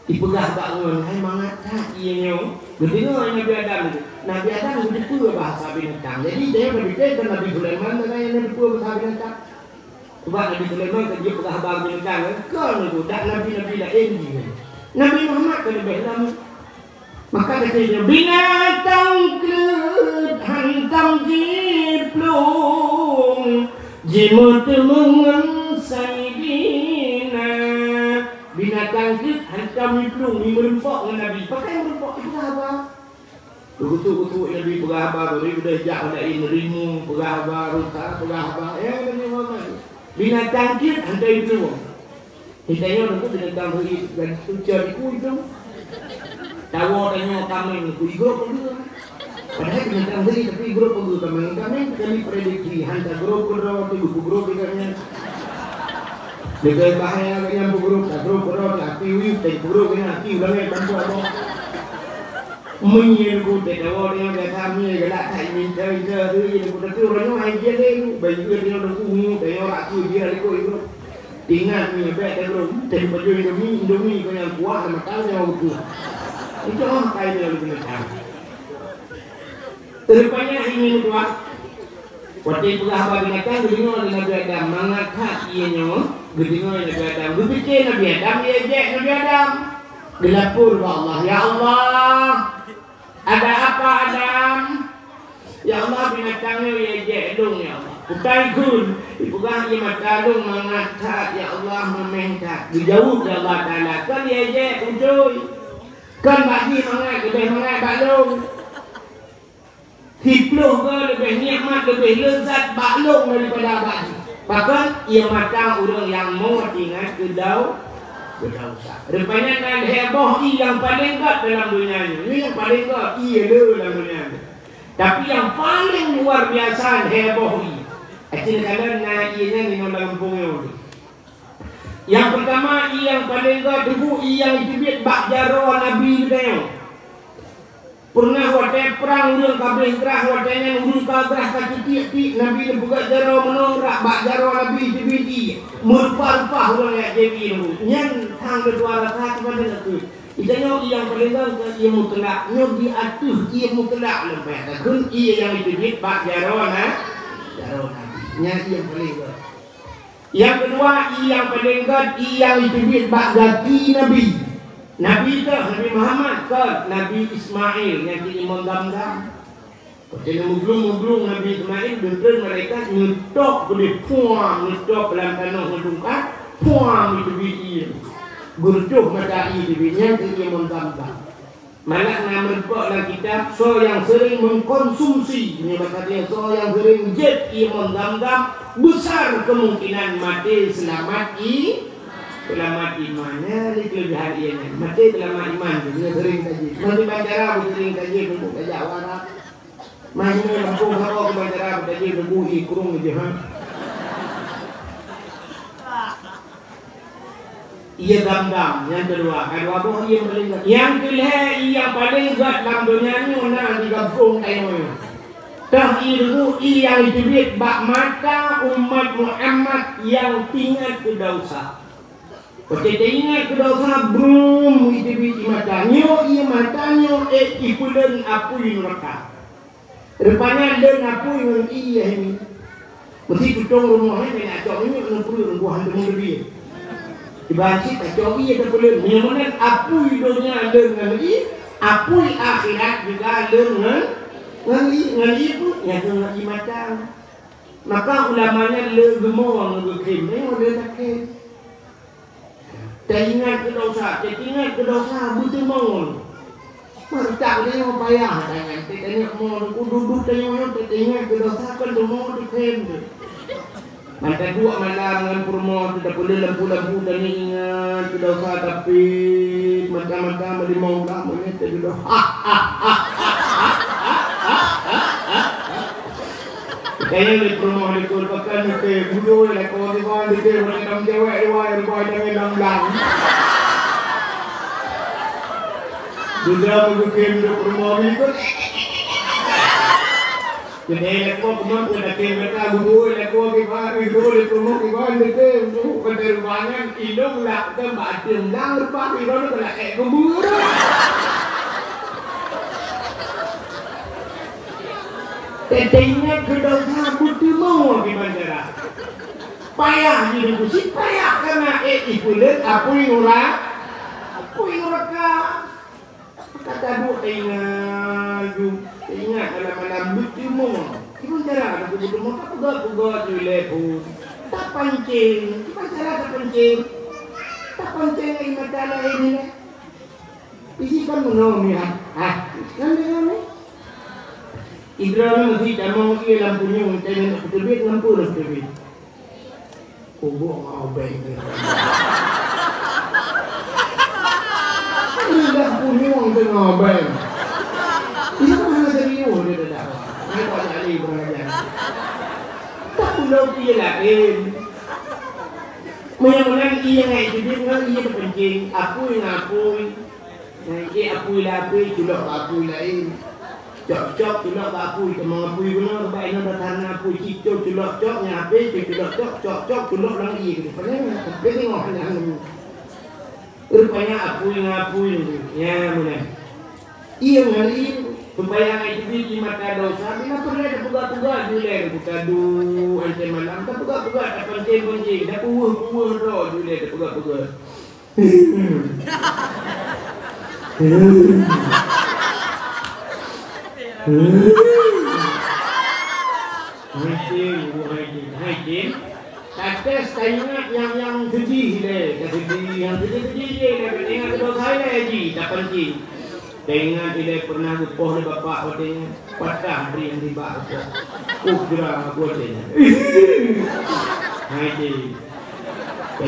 dipegah bangun, hai mengatakan ianya. Kedengar Nabi Adam itu. Nabi Adam itu pura bahasa binatang. Jadi dia berbicara Nabi Sulaiman dengan yang Nabi pura bahasa binatang. Sebab Nabi Sulaiman kerja pegah bahasa binatang. Kan itu, tak Nabi-Nabi dah ini. Nabi Muhammad kan lebih lama. Maka katanya binatang kelut hantam jiplung jimut mengansai dina. Binatang kelut hantam jiplung ni merempok dengan Nabi. Pakai merempok itu apa? Kutu-kutu Nabi berapa beri sudah jak lain rimu berapa ruta berapa Nabi Muhammad. Binatang kelut hantam jiplung. Hitanya itu binatang kelut dan tujuan itu. Tahu tanya kami ni, grup pun dulu. Padahal binatang tadi tapi grup pun dulu kami prediksi hantar grup pun grup ikatnya. Dekat bahaya kanya grup tapi wih tapi grup ni api ulangnya tanpa apa. Menyerbu tahu dia kami gelak tak minta tu ini pun tu orang yang aja ni baju dia orang ungu dia orang tu dia ikut. Tinggal ni baik grup tapi baju Indomie kau yang kuat sama tahu tu. Itu orang kaya yang lebih besar. Rupanya ini dua. Waktu pengahbar binatang, gedingo Nabi Adam mengangkat ianya, gedingo Nabi Adam. Berpikir Nabi Adam, dia ejek Nabi Adam. Gelapur Allah, ya Allah, ada apa Adam? Ya Allah binatangnya dia ejek dong ya Allah. Bukan kun, ibukan ia mata dong mengangkat, ya Allah meminta. Dijauh dari Allah Taala, kan dia ejek ujung. Kan bagi lebih mangat baklung. Hipluh ke lebih nikmat, lebih lezat baklung daripada bagi. Bahkan ia mata orang yang mau ingat kedau sah. Rupanya kan heboh yang paling kuat dalam dunia ini. Ini yang paling kuat ia dalam dunia ini. Tapi yang paling luar biasa heboh ini. Acil kalau nak ianya ni dalam punggung ni. Yang pertama yang paling debu yang dibit bak jaro Nabi tengok. Pernah wadah perang urang kabeh gerah wadahnya urang kagrah kaki Nabi buka jaro menongrak bak jaro Nabi dibit merupa-rupa urang yang jadi nu. Nyan hang kedua rasa kepada tu. Itanya yang paling ia mutlak nyo diatuh ia mutlak lempeh. Kun ia yang dibit bak jaro Nabi. Nyan yang paling yang kedua yang paling yang dibit bak gati Nabi. Nabi ke Nabi Muhammad ke Nabi Ismail yang di Imam Damdam. Ketika muglung Nabi Ismail betul mereka nyetok boleh puang nyetok dalam tanah ngedungkat puang itu biji. Gurduh madai dibitnya di Imam Damdam. Malah nama dalam kitab so yang sering mengkonsumsi ini maksudnya so yang sering jet Imam Damdam besar kemungkinan mati selamat imannya ini kelebihan ianya mati selamat iman dia sering kaji mati bacara sering kaji untuk kaji warak mahnya lampung harok bacara kaji berbuhi kurung jahan ia Damdam yang kedua boh ia paling yang kelih yang paling gat dalam dunia ni mana digabung ayo dah ilmu yang dibit bak mata umat Muhammad yang tinggal ke dosa. Ketika ingat ke dosa belum dibit mata nyo ia matanya ipulen apu neraka. Rupanya dan apu yang iya ini. Mesti kutong rumahnya nak cok ini kena perlu buah hantu lebih. Dibaca tak cobi ada boleh. Memang apui dunia dengan ini, apui akhirat juga dengan ngali pun ya ngali macam. Maka ulamanya lemong ngekim, dia tak kem. Teringat ke dosa, betul mohon. Mereka dia mau payah dengan tengok mohon, duduk tengok teringat ke dosa kan mau dikem. Mata dua malam dengan purmo tidak boleh lampu-lampu dan ingat tidak usah tapi macam-macam limau lah menit sudah kayaknya di purmo itu bahkan ke budo lah kau di bawah di dalam cewek di bawah dengan lamlang sudah mungkin di purmo itu jadi lekor kemudian kita mereka budu lekor kita itu di rumah kita itu penerbangan hidung lah kita batin lang lupa itu kalau kayak keburu tetenya kedosa butuh mau gimana payah hidup sih payah karena ibulet apa yang ora kata dua ingat malam-malam butuh mau gimana cara aku butuh mau tak puga julepu tak pancing gimana cara tak pancing ini masalah ini isi kan mengomi kan ni Ibrahim mesti damang ke lampunya untuk nak terbit lampu dah terbit kubur mau baik ni lampunya untuk baik ini mana serius dia dah. Dia tak ada lagi pengajian. Tak pulau dia lain. Mula-mula ia ngai jadi ngai ia terpencing. Apui ngapui. Ngai apui lapui culak apui lain. Cok-cok culak apui. Temang apui benar baik nak datang apui cicok culak cok ngapi culak cok culak lang ia gitu. Padahal dia tengok hanya rupanya apui ngapui ya mula. Ia ngai supaya itu di mata dosa, bila perlu ada puga-puga julai buka du ante malam, tak puga-puga tak pencing, tak puah roh julai tak puga-puga. Haitin. Kata ingat yang sedih le, yang sedih le, ingat dosa le lagi, tak pencing. Dengan tidak pernah lupa oleh bapak katanya patah dari yang dibahas ukra katanya hai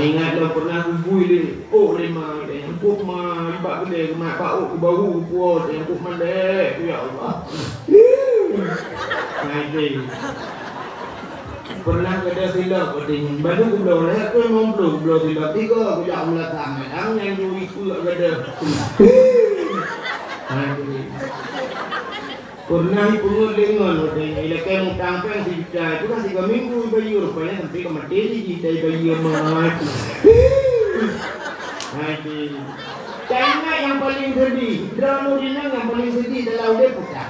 ingat lo pernah kumpul oleh mak yang kuk mak ibak gede mak pak bahu kuat yang kuk mandek ya Allah hai pernah ada silap katanya baru ku belum lihat tu belum silap tiga aku jak melakang yang juri ku ada pernah ipungut dengan ilakay mong tangkang si Jita itu kan 3 minggu bayi rupanya sampai ke mati si Jita bayi mati China yang paling sedih Dranurinang yang paling sedih adalah udah putar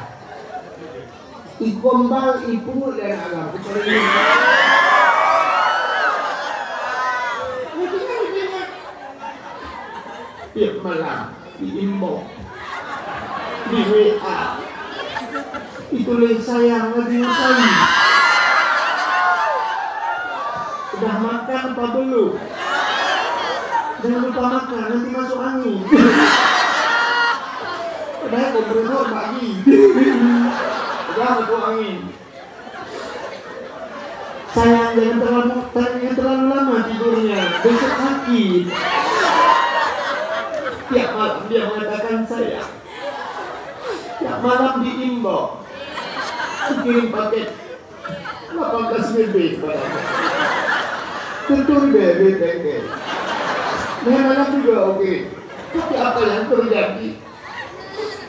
ikombal ipungut dan agam tiap malam diimbau di WA itu lagi sayang lagi sayang udah makan apa belum jangan lupa makan nanti masuk angin udah kompresor pagi udah masuk angin sayang jangan terlalu lama tidurnya besok sakit tiap malam dia mengatakan sayang tiap malam diimbau kirim paket 18 BB tentu BB tengkel malam juga oke tapi apa yang terjadi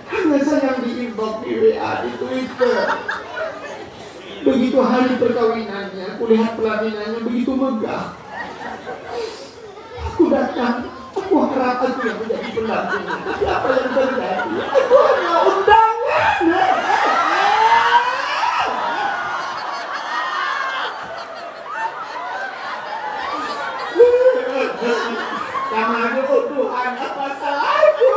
hanya sayang diimbau di WA di Twitter begitu hari perkawinannya aku lihat pelanginannya begitu megah aku datang aku harap aku yang menjadi pendampingnya tapi apa yang terjadi aku hanya undangan Sama aja, oh Tuhan, apa salahku?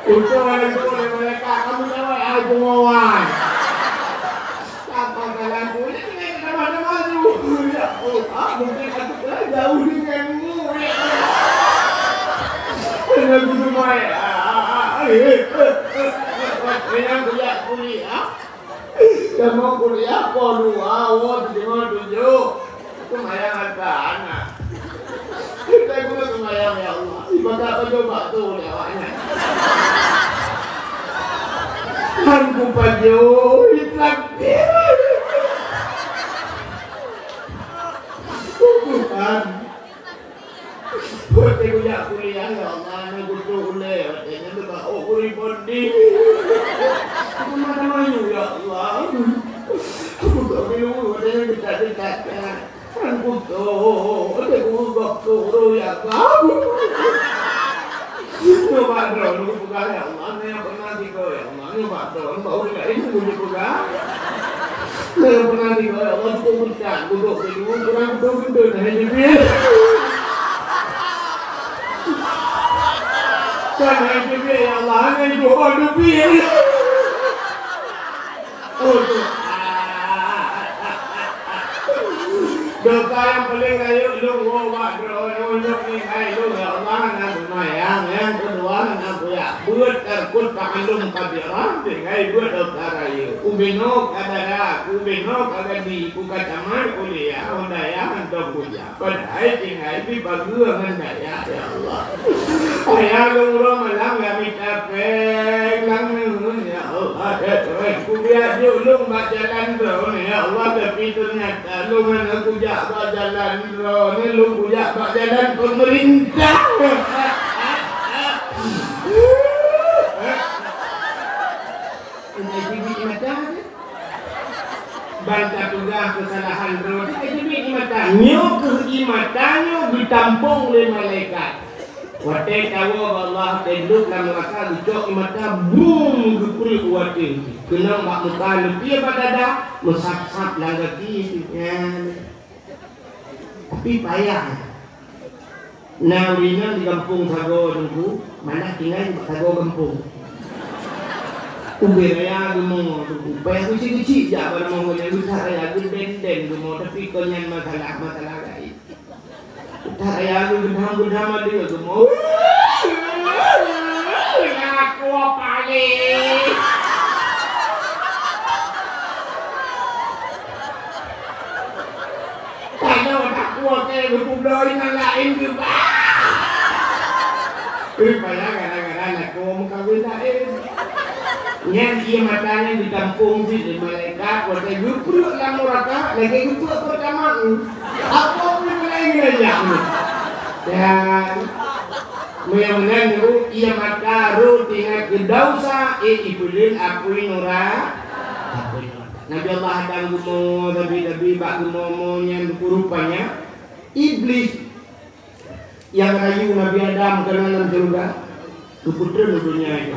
Untuk orang tua oleh mereka, kamu jawab aku ngawal. Apa salahku? Ini tinggal ke mana-mana dulu. Ya Allah, mungkin aku telah jauh denganmu. Dengan guru maya. Yang kuliah. Kamu kuliah perlu awal dengan tunjuk. Kemayang ada anak. Kita guna kemayang ya Allah. Ibadah apa coba tuh lewatnya. Aku paju ditakdir. Tuhan. Buat kuliah ya Allah. Anak butuh kuliah. Ini juga ukuri bondi. Kemana-mana ya Allah. Aku tak bilu. Dia dekat-dekat. Aku tuh. Aku tuh ya kamu. Coba dong. Lu buka ya Allah. Yang pernah tiga ya Allah. Coba dong. Bau juga ini punya buka. Yang pernah tiga ya Allah. Aku buka. Duduk dulu. Kurang duduk. Hanya dia. Karena itu ya Allah, hanya doa lebih. Oh doa yang paling ayo lu bawa doa untuk ini lu ya Allah nak mayang yang kedua nak ya buat terkut ta'allum qadirah dengan buat doa ayo ubino kadara ubino kadadi buka taman kuliah undaya untuk kuliah padahal tinggal di bagian daya ya Allah. Ayah lu malam ya minta pegang ya Allah. Kuliah lu berjalan terus ya Allah tapi ternyata lu mana kujak berjalan terus ni lu kujak berjalan pemerintah. Ini bibit mata bantah tugas kesalahan terus. Ini bibit mata kehimatannya ditampung oleh malaikat. Watai tahu Allah tenduk dalam rasa dicok mata boom gepuri watai kena mak muka lebih pada dah mesap-sap lagi tapi payah nawina di kampung Sago dengku mana tinggal di Sago kampung ubiraya gumo upaya kecil-kecil je pada mau yang utara den gumo tapi konyan masalah lain utara gudang dia gumo aku paling kalau tak kuat ke budaya yang lain juga payah kadang-kadang aku mengkawin lain yang dia matanya ditampung di malaikat waktu gupuk yang merata lagi gupuk pertama apa pun lagi aja dan mudah-mudahan itu ia mata rutinnya kedausa ibulin apui nura Nabi Allah dan gumo tapi bak gumo yang rupanya iblis yang rayu Nabi Adam ke dalam surga keputra dunia itu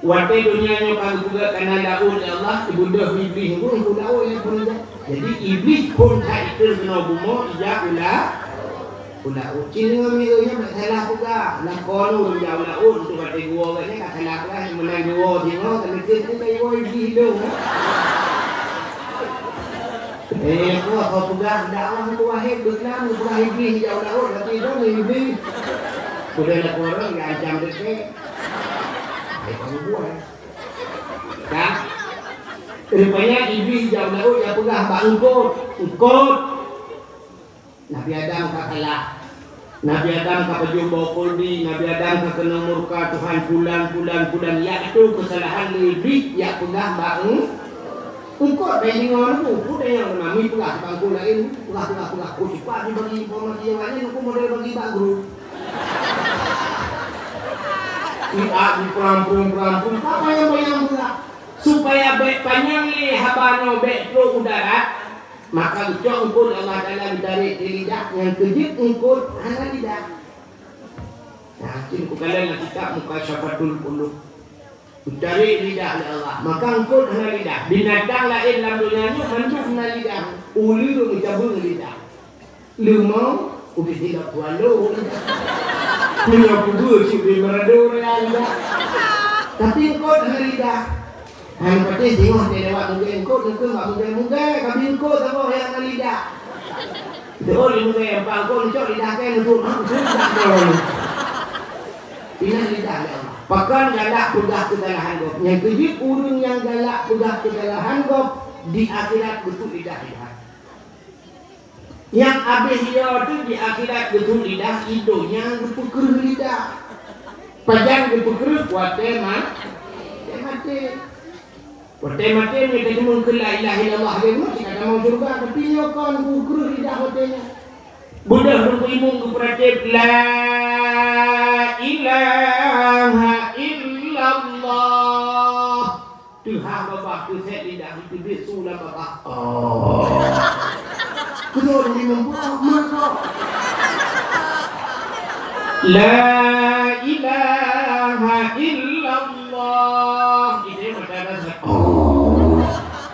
waktu dunianya kalau juga karena Daud ya Allah ibunda iblis pun Daud yang pun jadi iblis pun tak itu kena gumo ia ulah ucin ngaminya masalah juga nak kono jauh laut untuk ada gua katanya kata lah menang gua tino tapi kita gua iblis dong aku juga dakwah tu wahid Islam bukan iblis jauh laut tapi dong iblis sudah nak orang yang ancam dekat kamu buat kan rupanya iblis jauh laut dia pegah bangkot Nabi Adam kalah Nabi Adam kapajumpa kuldi Nabi Adam kena murka Tuhan pulang ya itu kesalahan iblis ya pegah bang engkau dari dengar aku dah yang nami pegah bangku lain pegah aku cepat dibagi informasi yang lain aku model bagi bak guru di perampung apa yang pula supaya baik panjang ni habano baik pro udara maka ucap engkau Allah Ta'ala ditarik di lidah yang kejut engkau hanya lidah nah aku kalian nak kitab muka syafatul qulub ditarik lidah oleh Allah maka engkau hanya lidah binatang lain dalam dunia ni bentuk hanya lidah ulu mencabung lidah. Lumau ubi tidak walau. Punya kubur sudah meredo lidah. Tapi engkau dengan lidah. Hanya pasti tengok dia lewat muka engkau enggak muka. Kami engkau tahu yang dengan lidah. Betul di muka yang engkau licok lidah kan untuk Ina lidah Allah. Pakan galak pedah kesalahan kau. Yang kejip urung yang galak pedah kesalahan kau di akhirat betul lidah. Yang habis dia tu di akhirat betul lidah hidungnya berpekerah lidah. Pajang berpekerah kuatnya mati. Kuatnya mati ni kita mungkin la ilaha illallah dia mesti kata mau surga tapi dia kan berpekerah lidah kuatnya. Buddha berimung kepada la ilaha illallah. Tuhan Bapa tu set lidah itu besulah Bapa. Kedua dia membuat maka la ilaha illallah. Ini macam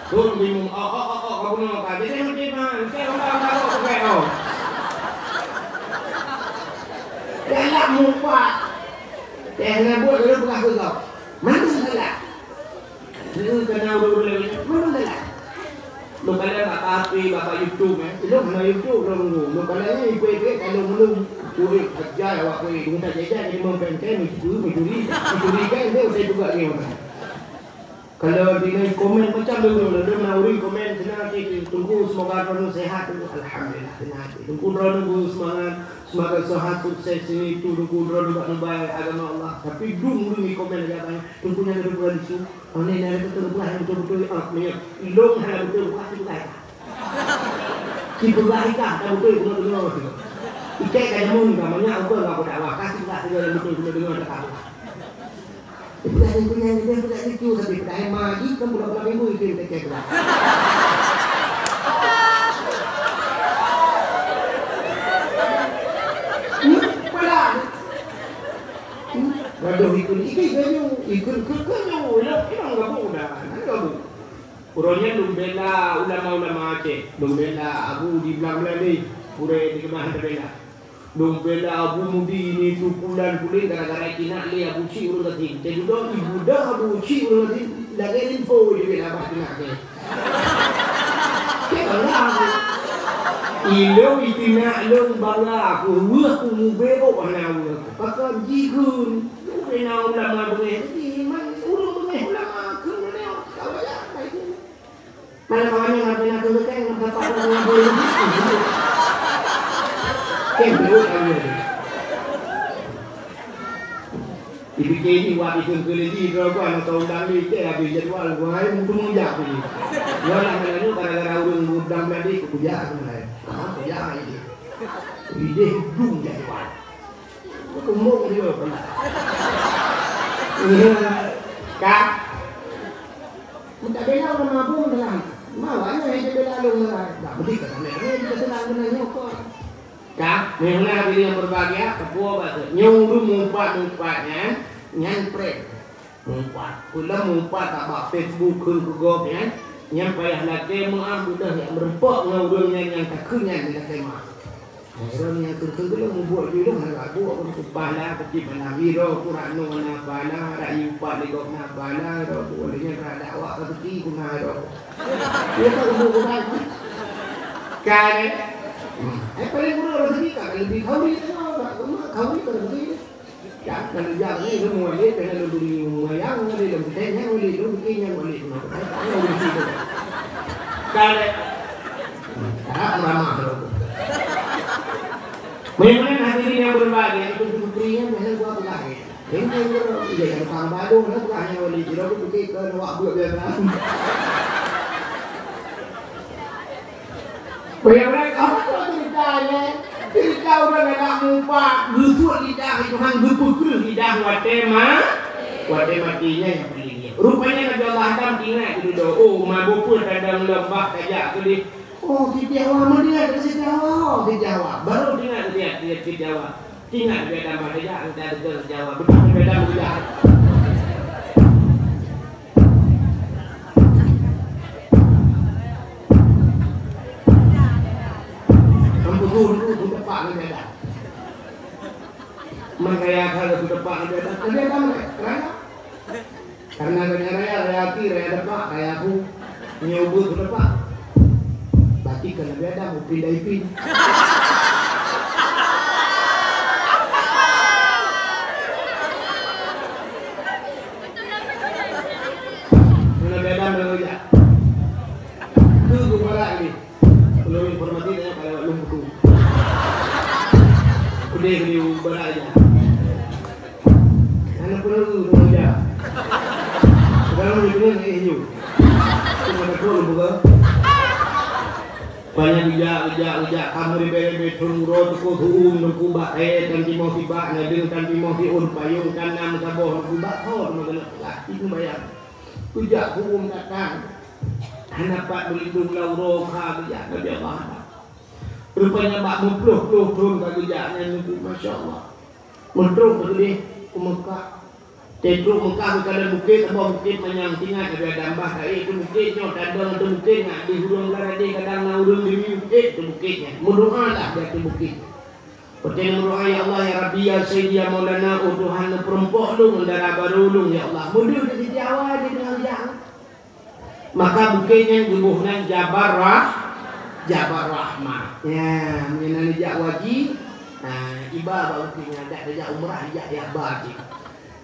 tu bingung. Kau nak apa? Dia macam mana? Saya orang tahu. Galak muka. Dia buat dia bukan kau. Mana galak? Dia kena urut-urut. Mana galak? Lu kalian tak tahu bapak YouTube lu mana YouTube lu kalian ikut kalau belum curi ajar awak kau minta jajan jadi mempenken mencuri kan dia saya juga ni kalau dia komen macam tu dia menauri komen senang tunggu semoga kamu sehat alhamdulillah senang tunggu nunggu semoga sehat sukses ini tunggu nunggu baik agama Allah tapi dulu ni komen aja banyak tunggunya ada bulan itu ini betul ilong hanya betul pasti baik si baik dah betul benar ikai kamu namanya apa enggak dakwah kasih tak segala betul dengar tak itu dah punya dia sudah itu tapi dah magi kan budak-budak ibu itu kita kira waduh ikut enggak boleh Urangnya lumbela ulama-ulama Aceh, lumbela Abu di belah-belah ni, pura di kemahan terbela. Lumbela Abu Mudi ini tukulan kulit gara-gara kina le Abu Ci urang tadi. Jadi dah ibu dah Abu Ci urang tadi lagi info di bela bah kina ke. Kelah. Ilo itina lo bala aku aku mubero pana aku. Pakai jikun. Kena ulama begini. Man urang begini ulama kun leo. Kalau kawannya ngapain aku kan dapat orang boleh gitu. Kembali kami. Dibikin ini wadi kengkeli kalau anak tahu dali ke habis jadwal gua mungkin munjak ni. Gua nak melaju gara-gara urang budang tadi kerja sebenarnya. Kerja ini. Ide dung jadwal. Kemuk dia pernah. Kak. Minta bela orang mabuk dalam. Mawanya yang bela lu lah. Tak boleh kata ni kita senang benarnya kok. Kak, memanglah diri yang berbahagia kepuas bahasa. Nyung lu mumpat-mumpatnya nyanpret. Mumpat. Pula mumpat tak bak Facebook ke gop ya. Yang payah lagi mengambil dah yang merempak ngurungnya yang tak kenyan dia tema. Orang yang tertentu membuat dulu nak buat untuk bala pergi mana biro kurano na bala rayu pak di gop na bala ro bolehnya rada awak pergi guna ro. Dia tak umur berapa. Kan paling murah rezeki kan lebih kawin kawin rezeki. Ya kalau jangan ni lu mulai dengan lu beli wayang ni lu betenya lu bikinnya boleh. Kan tak ramah ro. Memang hadirin yang berbahagia itu putrinya biasa gua berbahagia. Ini gua jadi orang baru, nak bukannya wali jiro tu pergi ke nawak buat biasa. Bayangkan apa tu ceritanya? Cerita orang nak mumpat, gusuk lidah itu hang berpukur lidah watema matinya yang paling. Rupanya Nabi Allah Adam ingat dulu. Oh, mabuk kadang lembah kajak tu. Oh, di Jawa mana ada di Jawa? Di Jawa. Baru dengar dia di Jawa. Ingat dia dah bahaya kita ada di Jawa. Betul beda mudah. Tunggu tepak ni ada. Makanya kalau tu tepak ni ada. Tapi ada mana? Karena raya hati raya tepak raya aku nyoba tu tepak. Berarti kalau ada mau pindah-pindah. Dia beraja. Anak perlu beraja. Kalau dia ni hijau. Cuma perlu buka. Banyak ujak kamu di bere turun tu nunggu bak kan di mau tiba ngadeng kan di mau diun payung kan nam saboh nunggu bak hor mengenai laki tu bayar. Ujak hukum datang. Anak pak berlindung lauro kah ujak dia bah. Rupanya mak mempluh turun ke gejaknya nunggu Masya Allah mentruk begini ke Mekah tedruk Mekah berkala bukit abah bukit menyang tinggal ada dambah kaya itu bukitnya kadang itu bukitnya di hurung laradi kadang naurung di bukit itu bukitnya berdoa lah dia ke bukit pertama berdoa ya Allah ya Rabbi ya Sayyidi ya Maulana Tuhan perempuan lu mendara baru lu ya Allah mundur dari Jawa di tengah jalan maka bukitnya tubuhnya Jabar Rahmah. Ya, mengenai jak wajib. Nah, iba baru tinggal ada jak umrah jak ya wajib.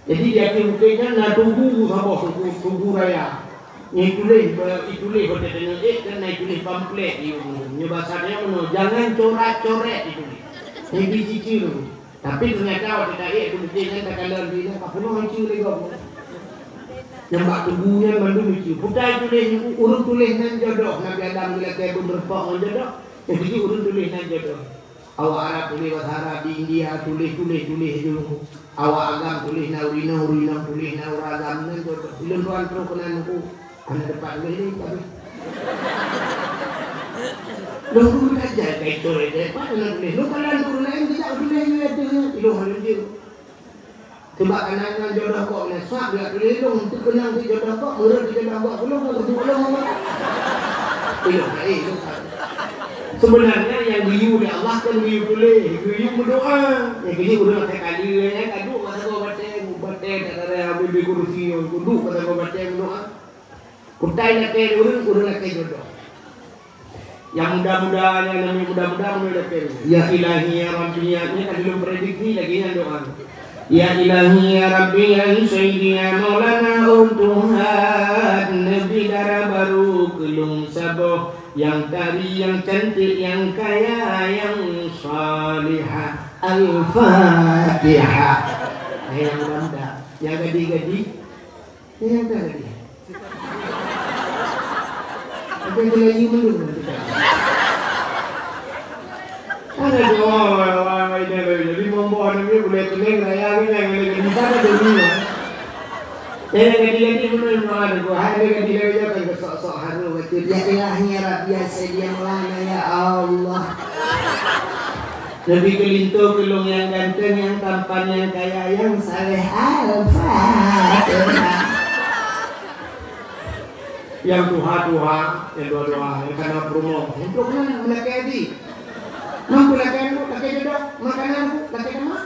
Jadi dia mungkinnya nak tunggu apa tunggu raya. Itulah hotel ini kan itulah pamflet itu. Bahasanya mana jangan coret-coret itu. Yang dicicil. Tapi ternyata waktu tadi itu mungkinnya tak kalau dia tak penuh hancur lagi. Nampak tubuhnya mandu lucu. Putai tulis urut tulis nan jodoh. Nabi Adam bila kaya berberpok nan jodoh. Jadi urut tulis nan jodoh. Awak Arab tulis bahasa Arab di India tulis dulu. Awak agam tulis naurina tulis nauragam nan jodoh. Belum tuan terus kena aku. Anak depan tulis ni tapi. Lalu kita jaga itu aja. Apa nak tulis? Lu kalau turun lain tidak tulis ni ada. Ilu halus dia. Sebab anak-anak jodoh kok ni swab dia kelilung tu kenang di jodoh kok murah di jodoh kok belum sebenarnya yang guyu di Allah kan guyu boleh guyu berdoa yang guyu udah kali ya kaduk kata kau baca tak ada habis di kursi duduk kata kau baca berdoa kutai nak ke udah nak ke jodoh yang muda-mudanya namanya muda-muda mulai ke ya ilahi ya rabbi ya ini kan belum prediksi lagi yang doa. Ya ilahi ya Rabbi ya Sayyidi ya Maulana Tuhan Nabi darah baru kelung saboh yang tari yang cantik yang kaya yang salihah Al-Fatihah. Yang muda yang gadi-gadi yang tadi apa yang lagi belum ada doa jadi membawa nabi boleh tulen raya ni yang lagi di sana dunia. Jadi menurut ada gua hari lagi dia kan sok-sok haru betul ya ilahi ya Rabbi ya Sayyidi ya Maulana ya Allah. Nabi kelintu kelung yang ganteng yang tampan yang kaya yang saleh Al-Fatihah. Yang Tuhan yang doa-doa yang karena promo untuk mana melakadi. Mampu laki jodoh, makanan laki nama.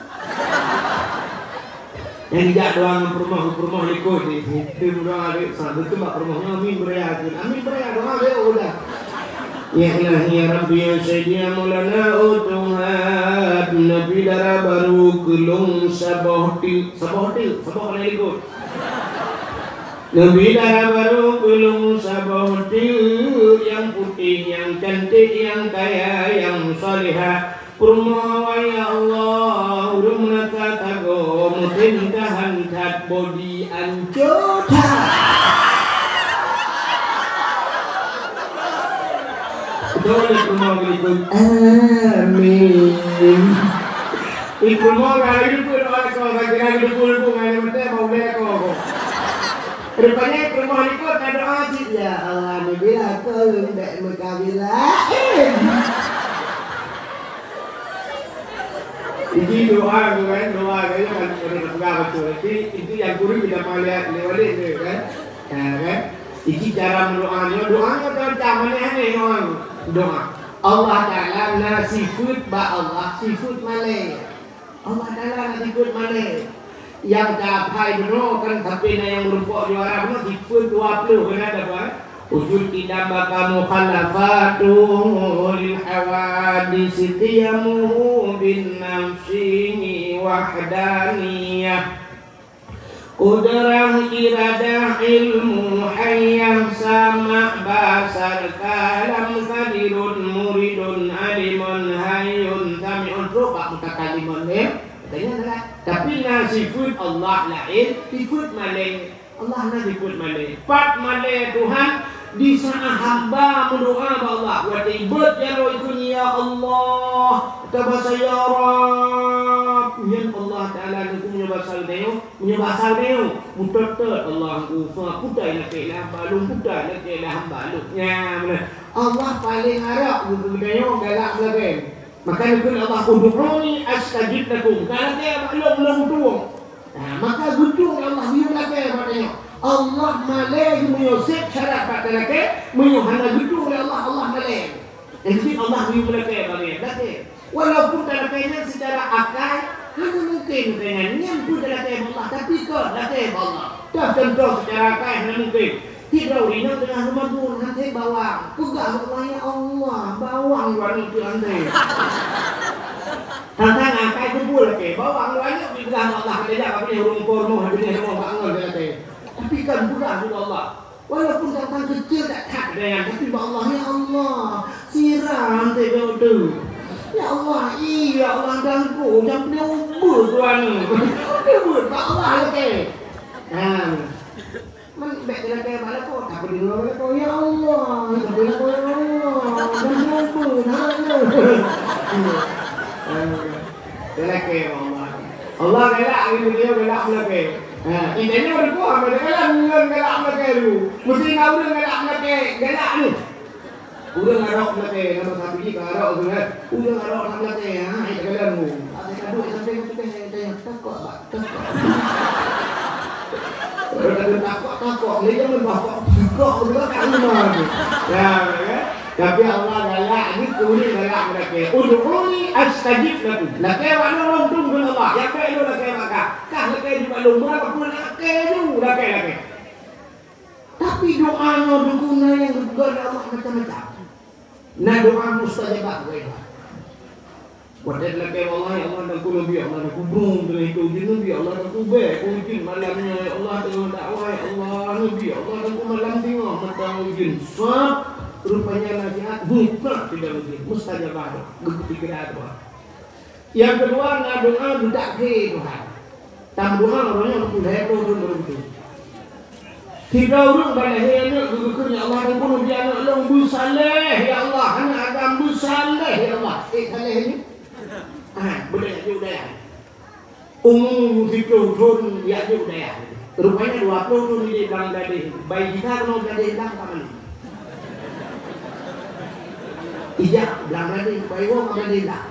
Yang tidak doang rumah ikut itu doa sambil tu mak rumahnya amin beraya doa dia udah. Ya ilahi ya Rabbi ya Sayyidi ya Maulana Tuhan Nabi darah baru kelung sabah kali ikut. Nabi darah baru kelung sabah yang putih, yang cantik, yang kaya, yang salihah. Kurma ya Allah, urung tago, mutin tahantat bodi anjota. Doa kurma gitu. Amin. Kurma kali itu doa kau kira gitu pun ada mata mau bela kau. Rupanya kurma itu ada doa sih ya Allah Nabi aku tidak mengkabilah. Ini doa kan betul. Itu yang guru tidak mau lihat lewat kan. Kan? Ini cara doanya kan macam aneh orang doa. Allah Ta'ala na sifat ba Allah sifat malay Allah Ta'ala na sifat malay yang dapat menolongkan tapi yang merupakan juara pun sifat 20 kena dapat wujud tidak bakal mukhalafatu lil hawadis qiyamuhu bin nafsihi wahdaniyah Qudrah iradah ilmu hayyah sama basar kalam kadirun muridun alimun hayyun sami'un rupa mutakalimun katanya adalah tapi nasifut Allah lain sifut malay Allah na sifut malay pat malay Tuhan di saat hamba mendoa Allah wa tibut ya ya Allah tabasa ya Rabb ya Allah Ta'ala aku punya basal dia mutat Allah aku putai nak kelah balung putai nak kelah balungnya Allah paling harap budaya galak belakang maka nakul Allah udhuruni astajib lakum kalau dia belum tuang maka gutung Allah dia belakang maknanya Allah malay menyusip syarat pada lelaki menyuhana gitu oleh Allah malay jadi Allah dia belakang belakang walaupun lelaki secara akal hanya mungkin dengan nyampu belakang Allah tapi kau belakang Allah tak contoh secara akal hanya mungkin tidak rina dengan rumah pun nanti bawang pegang Allah ya Allah bawang wanita nanti tentang akal itu pula bawang banyak pegang Allah tidak apa ni rumpur mau habis mau bangun belakang tapi kan bukan juga Allah walaupun datang kecil tak ada tapi Allah ya Allah siram tu ya Allah iya Allah ganggu jam dia ubur tuan dia ubur Pak Allah lagi man baik dia lagi mana kau tak boleh ngomong kau ya Allah tak boleh kau ya Allah dan ubur dia lagi Allah galak dia galak lagi ini berkuah mereka galak lagi tu mesti kau galak ni udah ngarok lagi nama sapi ngarok tu kan udah ngarok lagi itu galak tu ada kado sampai kita yang takut takut ni jangan bakok juga kan ya tapi Allah galak ni kuni galak mereka udhuruni astajib lakum laki waktu orang tunggu Allah ya kaya lu laki maka kah laki di balung berapa pun laki tapi doanya dukungnya yang berguna Allah macam-macam nah doa mustajabah Wadah laki Allah ya Allah dan ku Nabi Allah dan ku bung dengan itu Nabi Allah dan ku baik ujin malamnya ya Allah dengan dakwah ya Allah Nabi Allah dan ku malam tengah mentang ujin sab rupanya nasihat bukan tidak ujin mustajabah begitu kira doa yang kedua na doa tidak ke Tuhan tam doa orangnya untuk hebat dan begitu tiga orang balahnya berikutnya Allah dan ku Nabi anak long busaleh ya Allah anak Adam busaleh ya Allah saleh ini budaya budaya umum fikir pun ya budaya rupanya 20 tu di Bangladesh bayi kita kalau Bangladesh hilang kapan ijak Bangladesh bayi wong Bangladesh hilang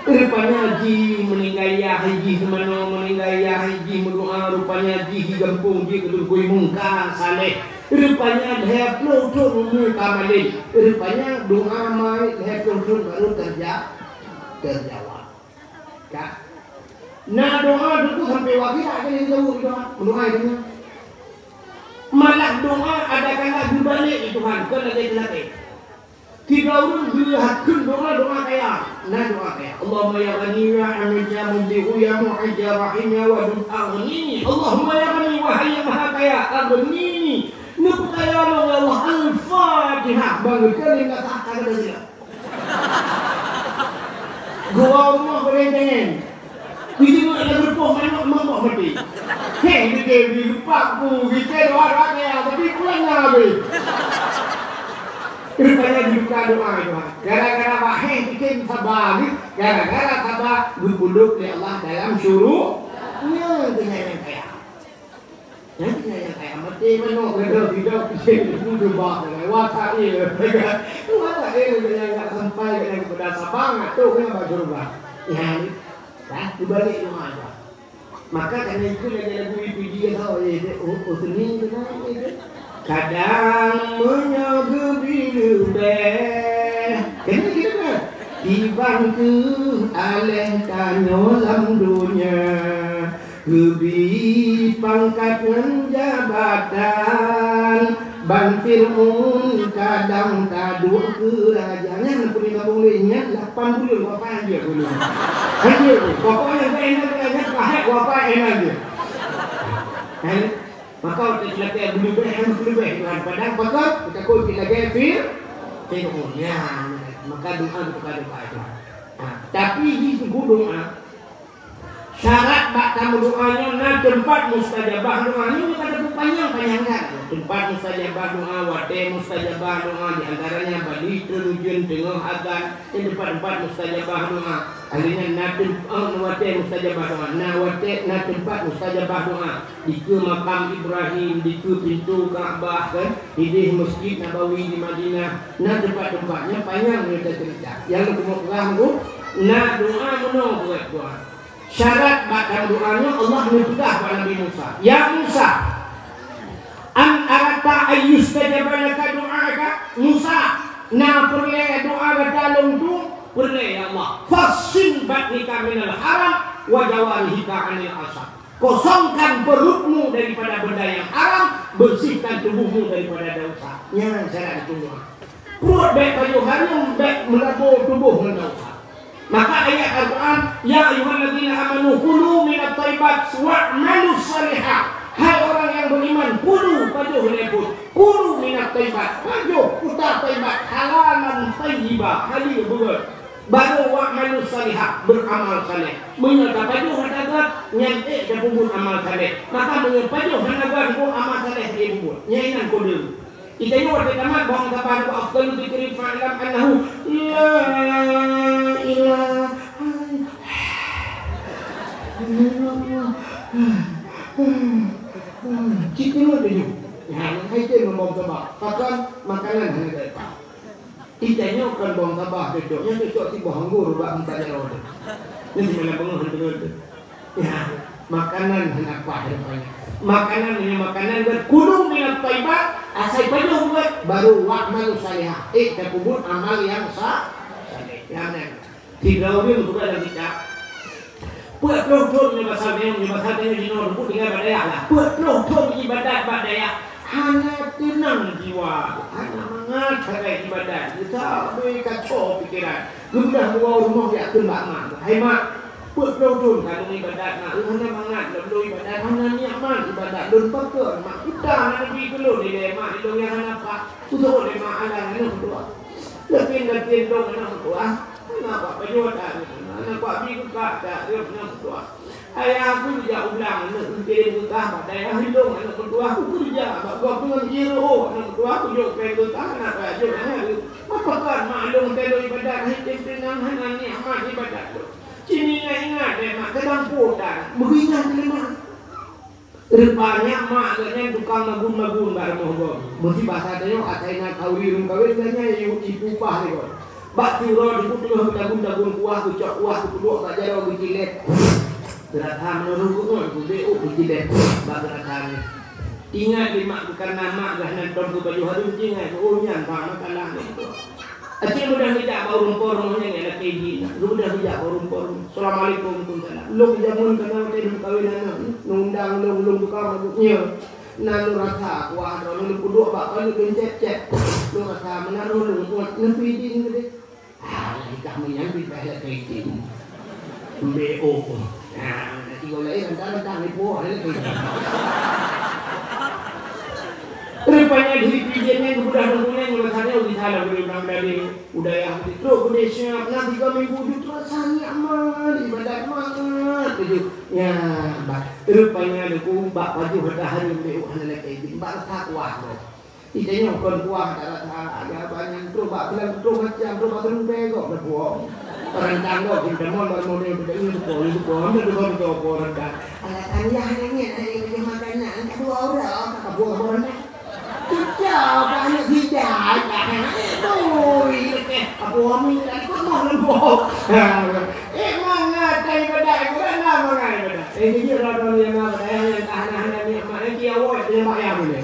rupanya haji meninggal ya haji semana meninggal ya haji mendoa rupanya haji gampung di kedui mungka saleh rupanya dia pelutun kamalin rupanya doa mai dia pelutun baru terjawab kan nah doa itu sampai wakil ada yang jauh doa itu malah doa ada kala dibalik Tuhan kan ada lagi tiga orang dilihatkan doa kaya nah doa kaya Allahumma ya ghani ya hamid ya mubdi'u ya mu'id ya rahim ya wadud aghnini Allahumma ya ghani wahai yang maha kaya aghnini nukaya Allah al-fatihah bangunkan yang tak ada dia gua rumah berendengan kita nak berpoh mana mati hei kita lupa ku kita doa kaya tapi pulang habis rupanya dibuka doa itu gara-gara Pak hei bikin sabar gara-gara sabar berpuluk oleh Allah dalam syuruknya dengan yang kaya dengan yang kaya mati mana kada tidak bisa berubah dengan watak ini watak ini yang tak sampai dengan kepada sabang itu kenapa berubah ya dibalik doa itu maka karena itu lagi lagu itu dia tahu senin kadang menyaga bila Ibang ke aleh tanyo lam dunia Gebi pangkat ngan jabatan Ban Fir'aun kadang kaduk kerajaannya nak boleh gabung lainnya 8 bulan berapa aja dulu. Aja pokoknya tak enak aja kahek berapa enak aja. Maka kita latih bulu beh padang pakak kita kau kita Fir'aun ya maka doa kepada Allah. Tapi di doa syarat bakal doanya na tempat mustajabah doa ini pada panjang tempat mustajabah doa wate mustajabah doa di antaranya bali terujun tengah agan ini tempat mustajabah doa akhirnya na tempat wate mustajabah doa na tempat mustajabah doa di ke makam Ibrahim di ke pintu Ka'bah kan di Masjid Nabawi di Madinah na tempat-tempatnya panjang kita cerita yang kemudian na doa menong buat doa syarat bakal doanya Allah mencegah kepada Nabi Musa. Ya Musa, an arata ayyustajabaka doaka Musa. Na perle doa gadalung tu perle ya Allah. Fasin batnika minal haram wa jawarihika anil asad. Kosongkan perutmu daripada benda yang haram, bersihkan tubuhmu daripada dosa. Ya syarat itu doa. Perut baik baju haram, baik melabur tubuh mendosa. Maka ayat Al-Quran ya ayyuhalladzina amanu kulu minat thayyibat wa'malu shalihah. Hai orang yang beriman, kulu pajuh lebut, kulu minat thayyibat, pajuh putar thayyibat, halalan thayyibah, halil betul. Baru wa'malu shalihah, beramal saleh. Menyata pajuh hadagat nyantik dan pun amal saleh. Maka menyata pajuh hadagat pun amal saleh dia buat. Nyainan kode. Itanya waktu tamat bang tapan ku afdalu dzikri fa'lam annahu la ilaha illallah. Cikgu dia. Ya, hai tu ngomong sabah. Pakan makanan hanya depa. Itanya kan bang sabah cocok. Yang cocok si buah anggur bak empat jero. Ini mana bangah betul. Ya, makanan hendak apa depannya. Makanan ini makanan berkudu minat thayyibat asai pajuh buat baru wa'malu salihah kubur amal yang sah saleh ya nen tiga orang itu ada kita buat loh ni bahasanya di nomor buku tinggal badaya lah buat loh ibadat badaya hanya tenang jiwa hanya mengajar ibadat kita beri kacau pikiran mudah bawa rumah dia kembang mak hai mak buat loh kalau ibadat nak hanya mangat loh ibadat hanya niat ibadat don pakai mak kita nak pergi dulu di mak itu yang apa untuk di mak alang itu berdua lebih dong anak berdua kenapa penyuatan anak pak biku kak tak dia anak berdua ayah aku tidak ulang nak kirim ke pada ayah hidung anak berdua aku kerja gua dengan hero anak berdua aku jauh ke anak baju anak apa kan maklum kalau ibadat hidup dengan hanya niat ibadat tu sini ingat deh mak kadang putar begini terima rupanya mak katanya tukang magun bareng mohon mesti bahasa dia katanya kawin katanya ibu pah ni kok bak tiro diputuh dagun kuah kucok kuah kudu tak jaro bikilet gerakam menurut ku beu bikilet bak gerakam ingat di mak karena mak dah nonton ke baju harum ingat oh nyan pak makalah ni Acik mudah tidak bau rumpor yang ada keji. Lu mudah tidak bau rumpor. Assalamualaikum warahmatullahi. Lu jamun kana teh kawinan nundang lu tukar rambutnya. Nalu rasa kuah lu kuduk bak lu gencet. Lu rasa menaruh lu kuat nepi din gede. Kita menyan di bahasa keji. BO. Nah, nanti golek rendah-rendah ni po ada keji. Rupanya di pijennya kemudah-mudahnya ngelasannya udah salah berulang dari budaya itu budaya nanti kami wujud rasanya aman ibadat banget gitu ya mbak rupanya aku mbak baju bertahan di mana lagi mbak takwa loh idenya bukan kuah ada banyak tuh mbak bilang tuh macam tuh mbak belum bego berbuang orang tanggo kita mau model begini itu orang kan ayah ini makanan dua orang buah Jauh banyak tidak, tuh ini apa kami tadi kok mau lembok? Mana cai badai, mana mana badai? Ini dia orang yang mana badai yang tahan ni, mana dia awak dia bayar ni.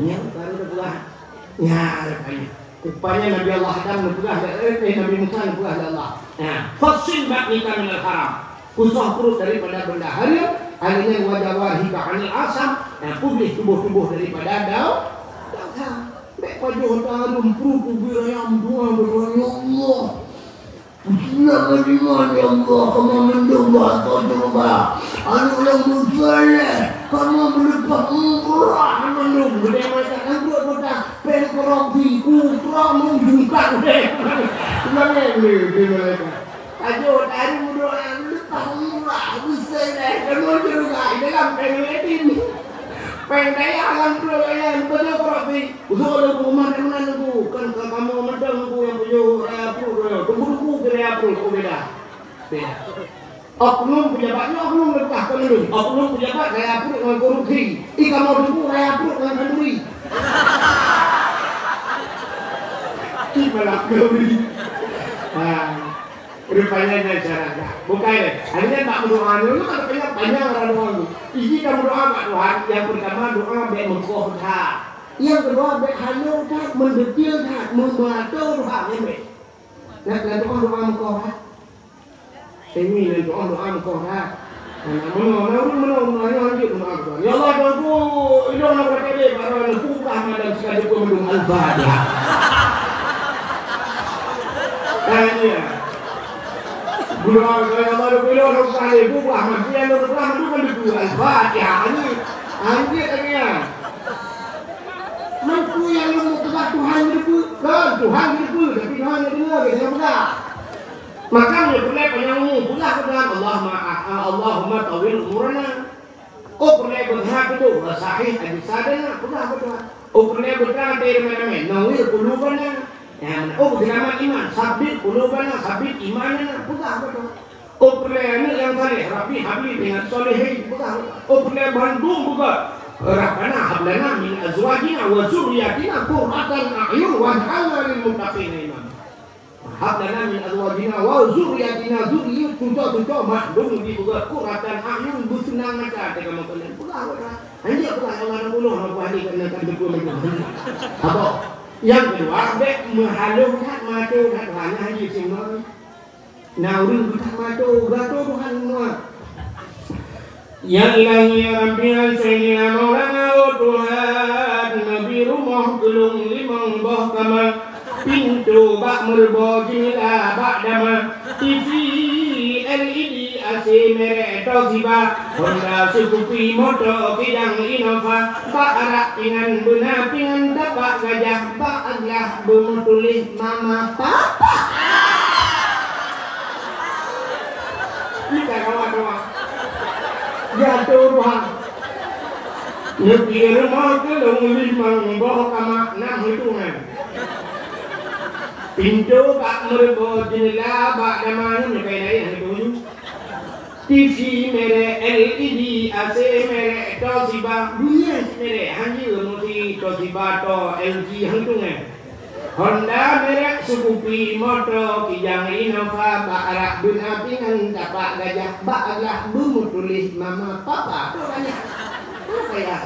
Ni baru dah buat, ya rupanya. Rupanya Nabi Allah Adam nepegah Nabi Musa nepegah Allah. Nah, fasil ba'nika minal haram. Kusah perut daripada benda haram, akhirnya wajawahika anil asam, pulih tubuh-tubuh daripada daun. Nek pajuh tarum perut birayam dua ya Allah. Bismillahirrahmanirrahim. Ya Allah, kamu mendoa atau coba. Anu yang bersalah, kamu berlepas murah menunggu. Gede macam anggur kota, pelkorong tiku, kurang menjungkak deh. Mana ni mereka? Pajuh tarum doa berlepas murah, bersalah. Kamu juga dalam pengetin. Pendaya alam perayaan pada korapi. Usul aku rumah mana aku kan kamu medang aku yang punya raya tunggu raya aku beda. Oknum pejabatnya oknum letakkan dulu. Oknum pejabat raya aku dengan korupsi. Kamu tunggu raya aku dengan kenduri. Malah kenduri. Rupanya cara bukan akhirnya tak berdoa dulu kan panjang orang doa itu. Isi kamu doa Pak Tuhan. Yang pertama doa baik mengkohta. Yang kedua baik halu tak mendetil tak mengatur doa baik. Nah doa mengkohta. Ini doa mengkohta. Menurut lanjut doa. Ya Allah aku hidung nak berkali para buka madam sekali pun mendung al-Fatihah. Tanya. Bulan saya baru bilang orang kali buah masih ada orang itu kan dijual Al-Fatihah ini anjir katanya mampu yang mau kepada Tuhan itu kan Tuhan itu tapi Tuhan itu lagi yang benar makanya boleh penyanyi boleh kepada Allahumma tawil umurna boleh berhak itu sahih hadis sadana boleh betul boleh berhak dari mana-mana nawir qulubana selamat iman, sabit qulubana, sabit imanana, betul. Perlahan yang saleh, Rabbi habli dengan solehin, betul. Perlahan bandung juga. Rabbana hablana min azwajina wa zurriyatina qurratan a'yun waj'alna lil muttaqina imama. Hablana min azwajina wa zurriyatina zurriyat tujuh makdum di juga qurratan a'yun bersenang mata dengan kalian. Betul. Hanya Allah Allah Rabbi kena kan betul. Apa? Yang kedua, dek menghalukan mata Tuhan haji semua. Naurun kita mata gato Tuhan semua. Ya ilahi ya Rabbi al-Sayyidina Maulana wa Tuhan Nabi rumah gelung limang bah kamal pintu bak merbo jila bak dama TV LED AC merek Toshiba Honda Suzuki motor kidang Innova bak arak dengan benar dengan dapat gajah bak aglah bermutulis mama papa kita kawan-kawan jatuh Tuhan Negeri rumah gelung limang bah kamal 6 hitungan pintu bak merbo jila bak dama ni kayak itu TV merek LED AC merek Toshiba dunia merek hanya multi Toshiba to LG hantungan Honda merek Suzuki motor kijang Innova bak arak benapingan tapak gajah bak agak bermutulis mama papa tu banyak apa ya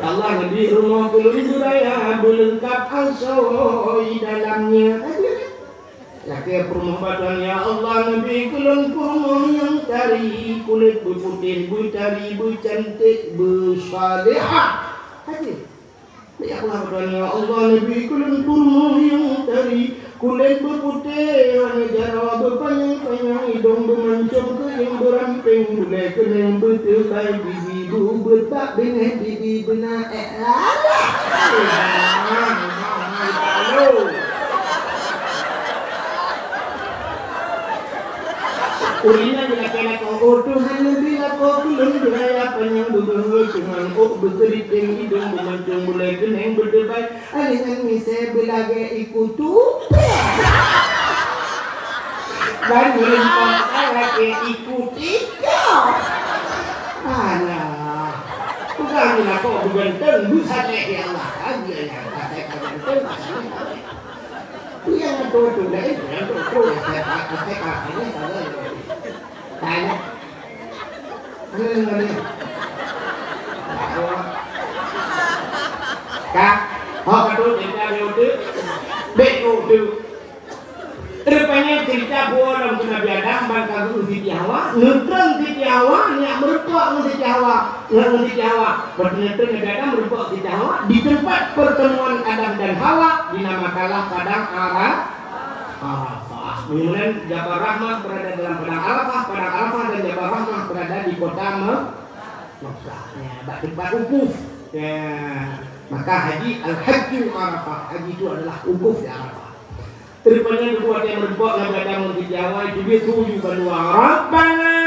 Allah di rumah kulun budaya berlengkap ansoi dalamnya Laki permohonan ya Allah Nabi kulun kurma yang tari kulit berputih bertari bercantik bersalihah haji ya Allah ya Allah Nabi kulun kurma yang tari kulit berputih negara berpanjang-panjang hidung bermancung kering beramping boleh kena bertebai bibi bu berbak dengan bibi benar Urina laki-laki Tuhan lebih lapor kulun budaya panjang berbahua Tuhan berkeriting hidung bermancung mulai keneng berdebat dengan misal belage ikut dan melempar lagi ikuti alah bukan kok berganteng bukan ya Allah aja yang kata-kata masalah yang itu dah itu yang itu kata-kata ini tanya Kak, kau kadut kita diutus sampai kagum Siti Hawa, netrang Siti Hawa, niat merepok dengan Siti Hawa, dengan Siti Hawa. Bernetrang Nabi Adam merepok Siti Hawa di tempat pertemuan Adam dan Hawa dinamakanlah Padang Arafah. Kemudian Jabal Rahmah berada dalam Padang Arafah, Padang Arafah dan Jabal Rahmah berada di kota Mekah. Ya, tempat wukuf. Ya, maka haji al-hajju Arafah, haji itu adalah wukuf di Arafah. Terpanya dua yang berbuat Nabi Adam di Jawa itu dia tujuh kedua. Rabbana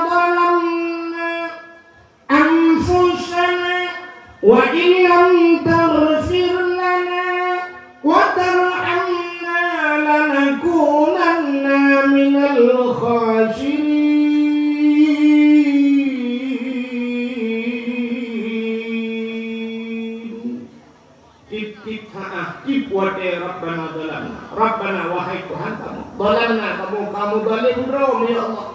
zalamna anfusana wa illam taghfir lana wa tarhamna lanakunanna minal khasirin. Wahai Rabbana zalamna, Rabbana wahai Tuhan kamu, zalamna kamu zalim ya Allah.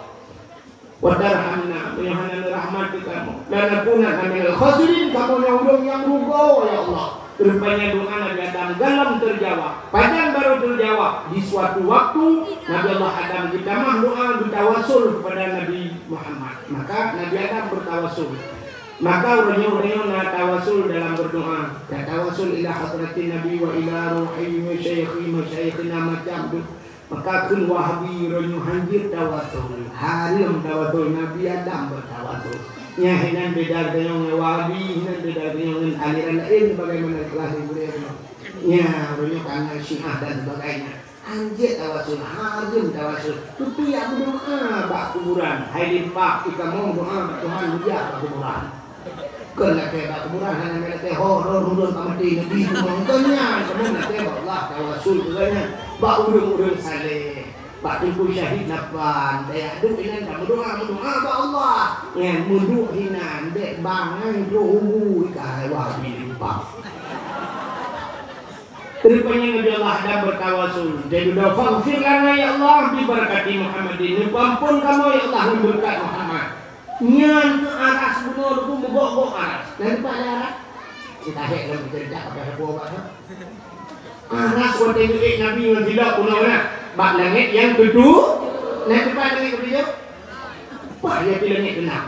Wa tarhamna, ya rahmati kamu. Lanakunanna minal khasirin, kamu yang rugi ya Allah. Rupanya doa Nabi Adam dalam terjawab. Panjang baru terjawab di suatu waktu Nabi Allah Adam kita doa bertawasul kepada Nabi Muhammad. Maka Nabi Adam bertawasul. Maka orang-orang nak tawasul dalam berdoa. Ya tawasul ila hadratin Nabi wa ila ruhi wa syaikhina macam tu. Maka kun wahabi orang hanjir tawasul. Harim tawasul Nabi Adam bertawasul. Nya hinan beda dengan wahabi, hinan beda dengan aliran lain bagaimana kelas ibu-ibu. Nya orang kana Syiah dan sebagainya. Hanjir tawasul, harim tawasul. Tu yang berdoa bak kuburan. Hai limpah kita mau doa Tuhan dia bak kuburan. Kena kebak kuburan hanya mereka horor urun kamati nabi mengkanya kemudian kebak Allah tawasul katanya bak urun saleh bak tunggu syahid napan daya duk inan kamu doa bak Allah yang munduk hinan dek bangai dohu kai wabi limpah. Teripanya Nabi Allah ada bertawasul jadi doa faghfir lana ya Allah diberkati Muhammadin ampun kamu ya Allah berkat Muhammad. Nyan ke aras bunuh lu mogok aras. Daripada aras kita hek dalam cerita apa buah apa. Aras waktu itu Nabi yang tidak punahnya. Bak langit yang kedua, naik depan langit kedua. Pak dia pilih langit kena.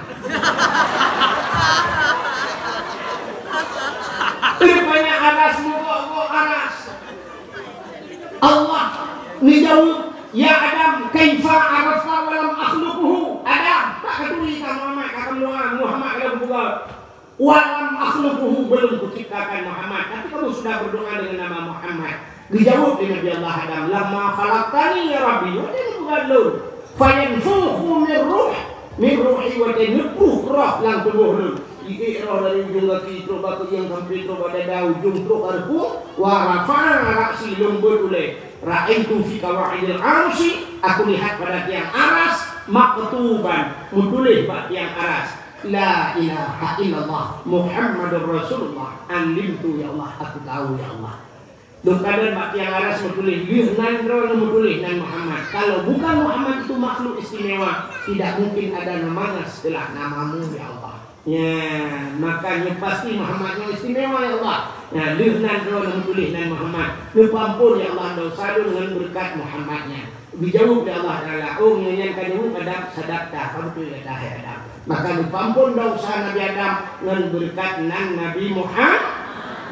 Rupanya aras mogok aras. Allah ni jauh. Ya Adam, kaifa arafta wa lam akhluquhu? Adam, tak ketui kamu Muhammad kalau buka. Wa lam akhluquhu, belum kuciptakan Muhammad. Tapi kamu sudah berdoa dengan nama Muhammad. Dijawab oleh Nabi Allah Adam, "Lamma khalaqtani ya Rabbi." Wa dia bukan lu. Fayanfukhu min ruhi wa tanfuh roh lang tubuh lu. Iki roh dari ujung kaki terus batu yang sampai terus pada ujung terus arfu wa rafa'a ra'si lembut oleh ra'aitu fi qawaidil arsy, aku lihat pada tiang aras maktuban mutulis bak tiang aras la ilaha illallah Muhammadur Rasulullah alimtu ya Allah aku tahu ya Allah. Dokter bak tiang aras mutulis nan roh mutulis nan Muhammad. Kalau bukan Muhammad itu makhluk istimewa, tidak mungkin ada namanya setelah namamu ya Allah. Ya, makanya pasti Muhammadnya istimewa ya Allah. Ya, lihnan roh tulis nan Muhammad. Lupampun ya Allah dosa dengan berkat Muhammadnya. Dijawab ya Allah Taala. Oh, nyanyian kamu pada sadaqta, kamu tu kata Adam. Maka lupampun dosa Nabi Adam dengan berkat nan Nabi Muhammad.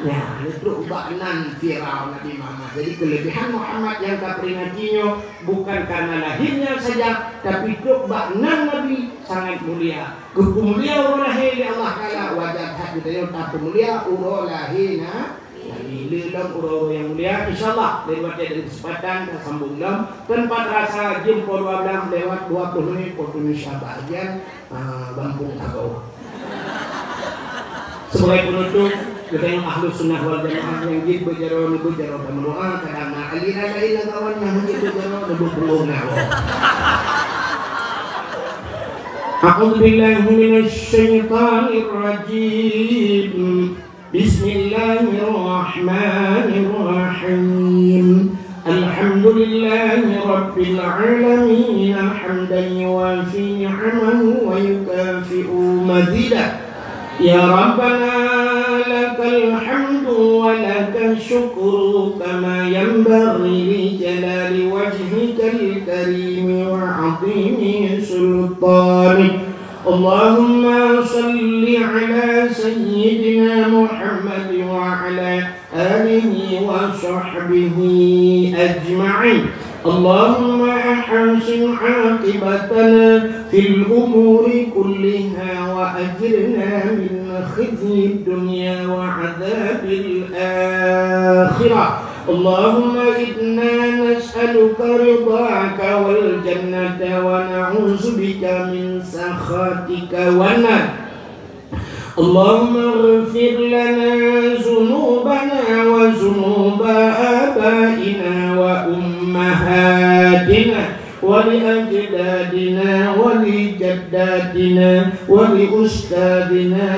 Ya, itu ubahnan viral Nabi Muhammad. Jadi kelebihan Muhammad yang tak peringatinya bukan karena lahirnya saja, tapi ubahnan Nabi sangat mulia. Mulia urolahi Allah Taala wajah hati dia tak mulia urolahina. Jadi dalam urol yang mulia, insyaallah lewat ada kesempatan kita sambung dalam tempat rasa jempol 12 lewat 20 menit waktu Indonesia bagian Lampung Tagau. Sebagai penutup kita yang ahlus sunnah wal jamaah yang jid berjaro berdoa karena alina lain kawan yang jid berjaro berdoa. A'udzu billahi minasy syaithanir rajim. Bismillahirrahmanirrahim. Alhamdulillahi rabbil alamin hamdan yuwafi 'amahu wa yukafi'u mazidah. Ya Rabbana lakal hamdu wa lakal syukru kama yanbaghi li jalali wajhika الكريم وعظيم سلطانك. اللهم صل على سيدنا محمد وعلى آله وصحبه أجمعين. اللهم أحسن عاقبتنا في الأمور كلها وأجرنا من خزي الدنيا وعذاب الآخرة. اللهم إنا نسألك رضاك والجنة ونعوذ بك من سخطك والنار. اللهم اغفر لنا ذنوبنا وذنوب آبائنا وأمهاتنا ولأجدادنا ولجداتنا ولأستاذنا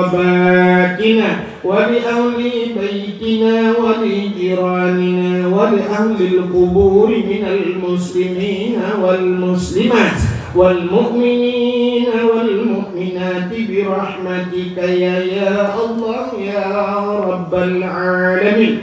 ولقرباتنا ولأهل بيتنا ولجيراننا ولأهل القبور من المسلمين والمسلمات والمؤمنين والمؤمنات برحمتك يا الله يا رب العالمين.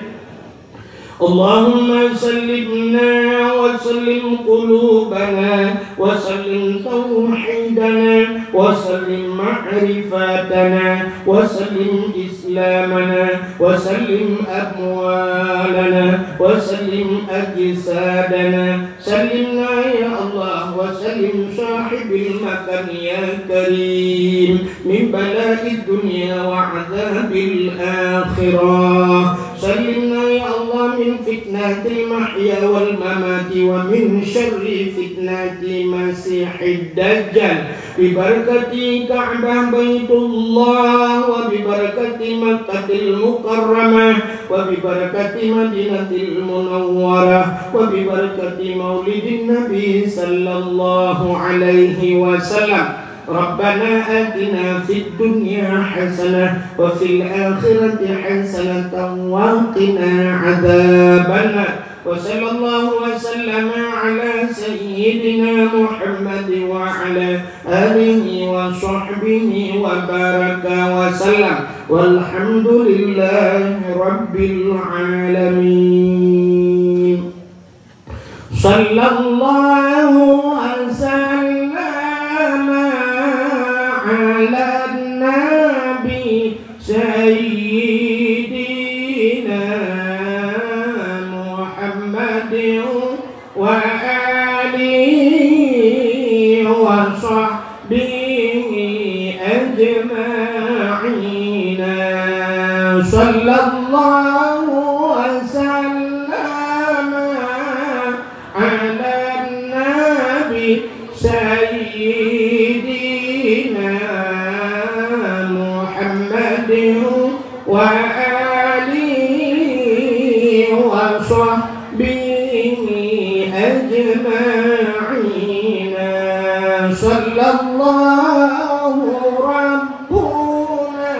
اللهم سلمنا وسلم قلوبنا وسلم توحيدنا وسلم معرفتنا وسلم إسلامنا وسلم أموالنا وسلم أجسادنا. سلمنا يا الله وسلم صاحب المكان يا كريم من بلاء الدنيا وعذاب الآخرة. سلمنا يا الله من فتنة المحيا والممات ومن شر فتنة مسيح الدجال ببركة كعبة بيت الله وببركة مكة المكرمة وببركة مدينة المنورة وببركة مولد النبي صلى الله عليه وسلم. ربنا آتنا في الدنيا حسنة وفي الآخرة حسنة وقنا عذاب النار. وصلى الله وسلم على سيدنا محمد وعلى آله وصحبه وبارك وسلم والحمد لله رب العالمين. صلى الله وسلم على النبي سيدنا محمد وآله وصحبه أجمعين. صلى الله وسلم على النبي سيدنا محمد وآله وصحبه أجمعين. صلى الله ربنا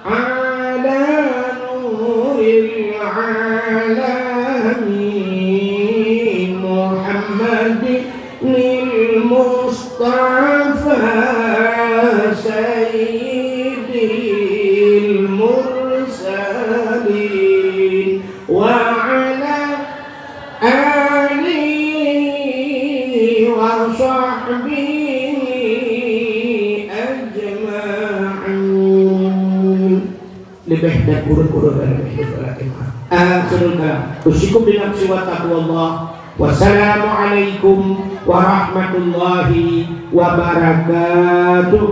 على نور العالمين محمد المصطفى سيد المرسلين وعلى آله وصحبه أجمعين. lebih dan kurang akhirul kalam. Usikum binafsi wa taqwallah. Wassalamualaikum warahmatullahi wabarakatuh.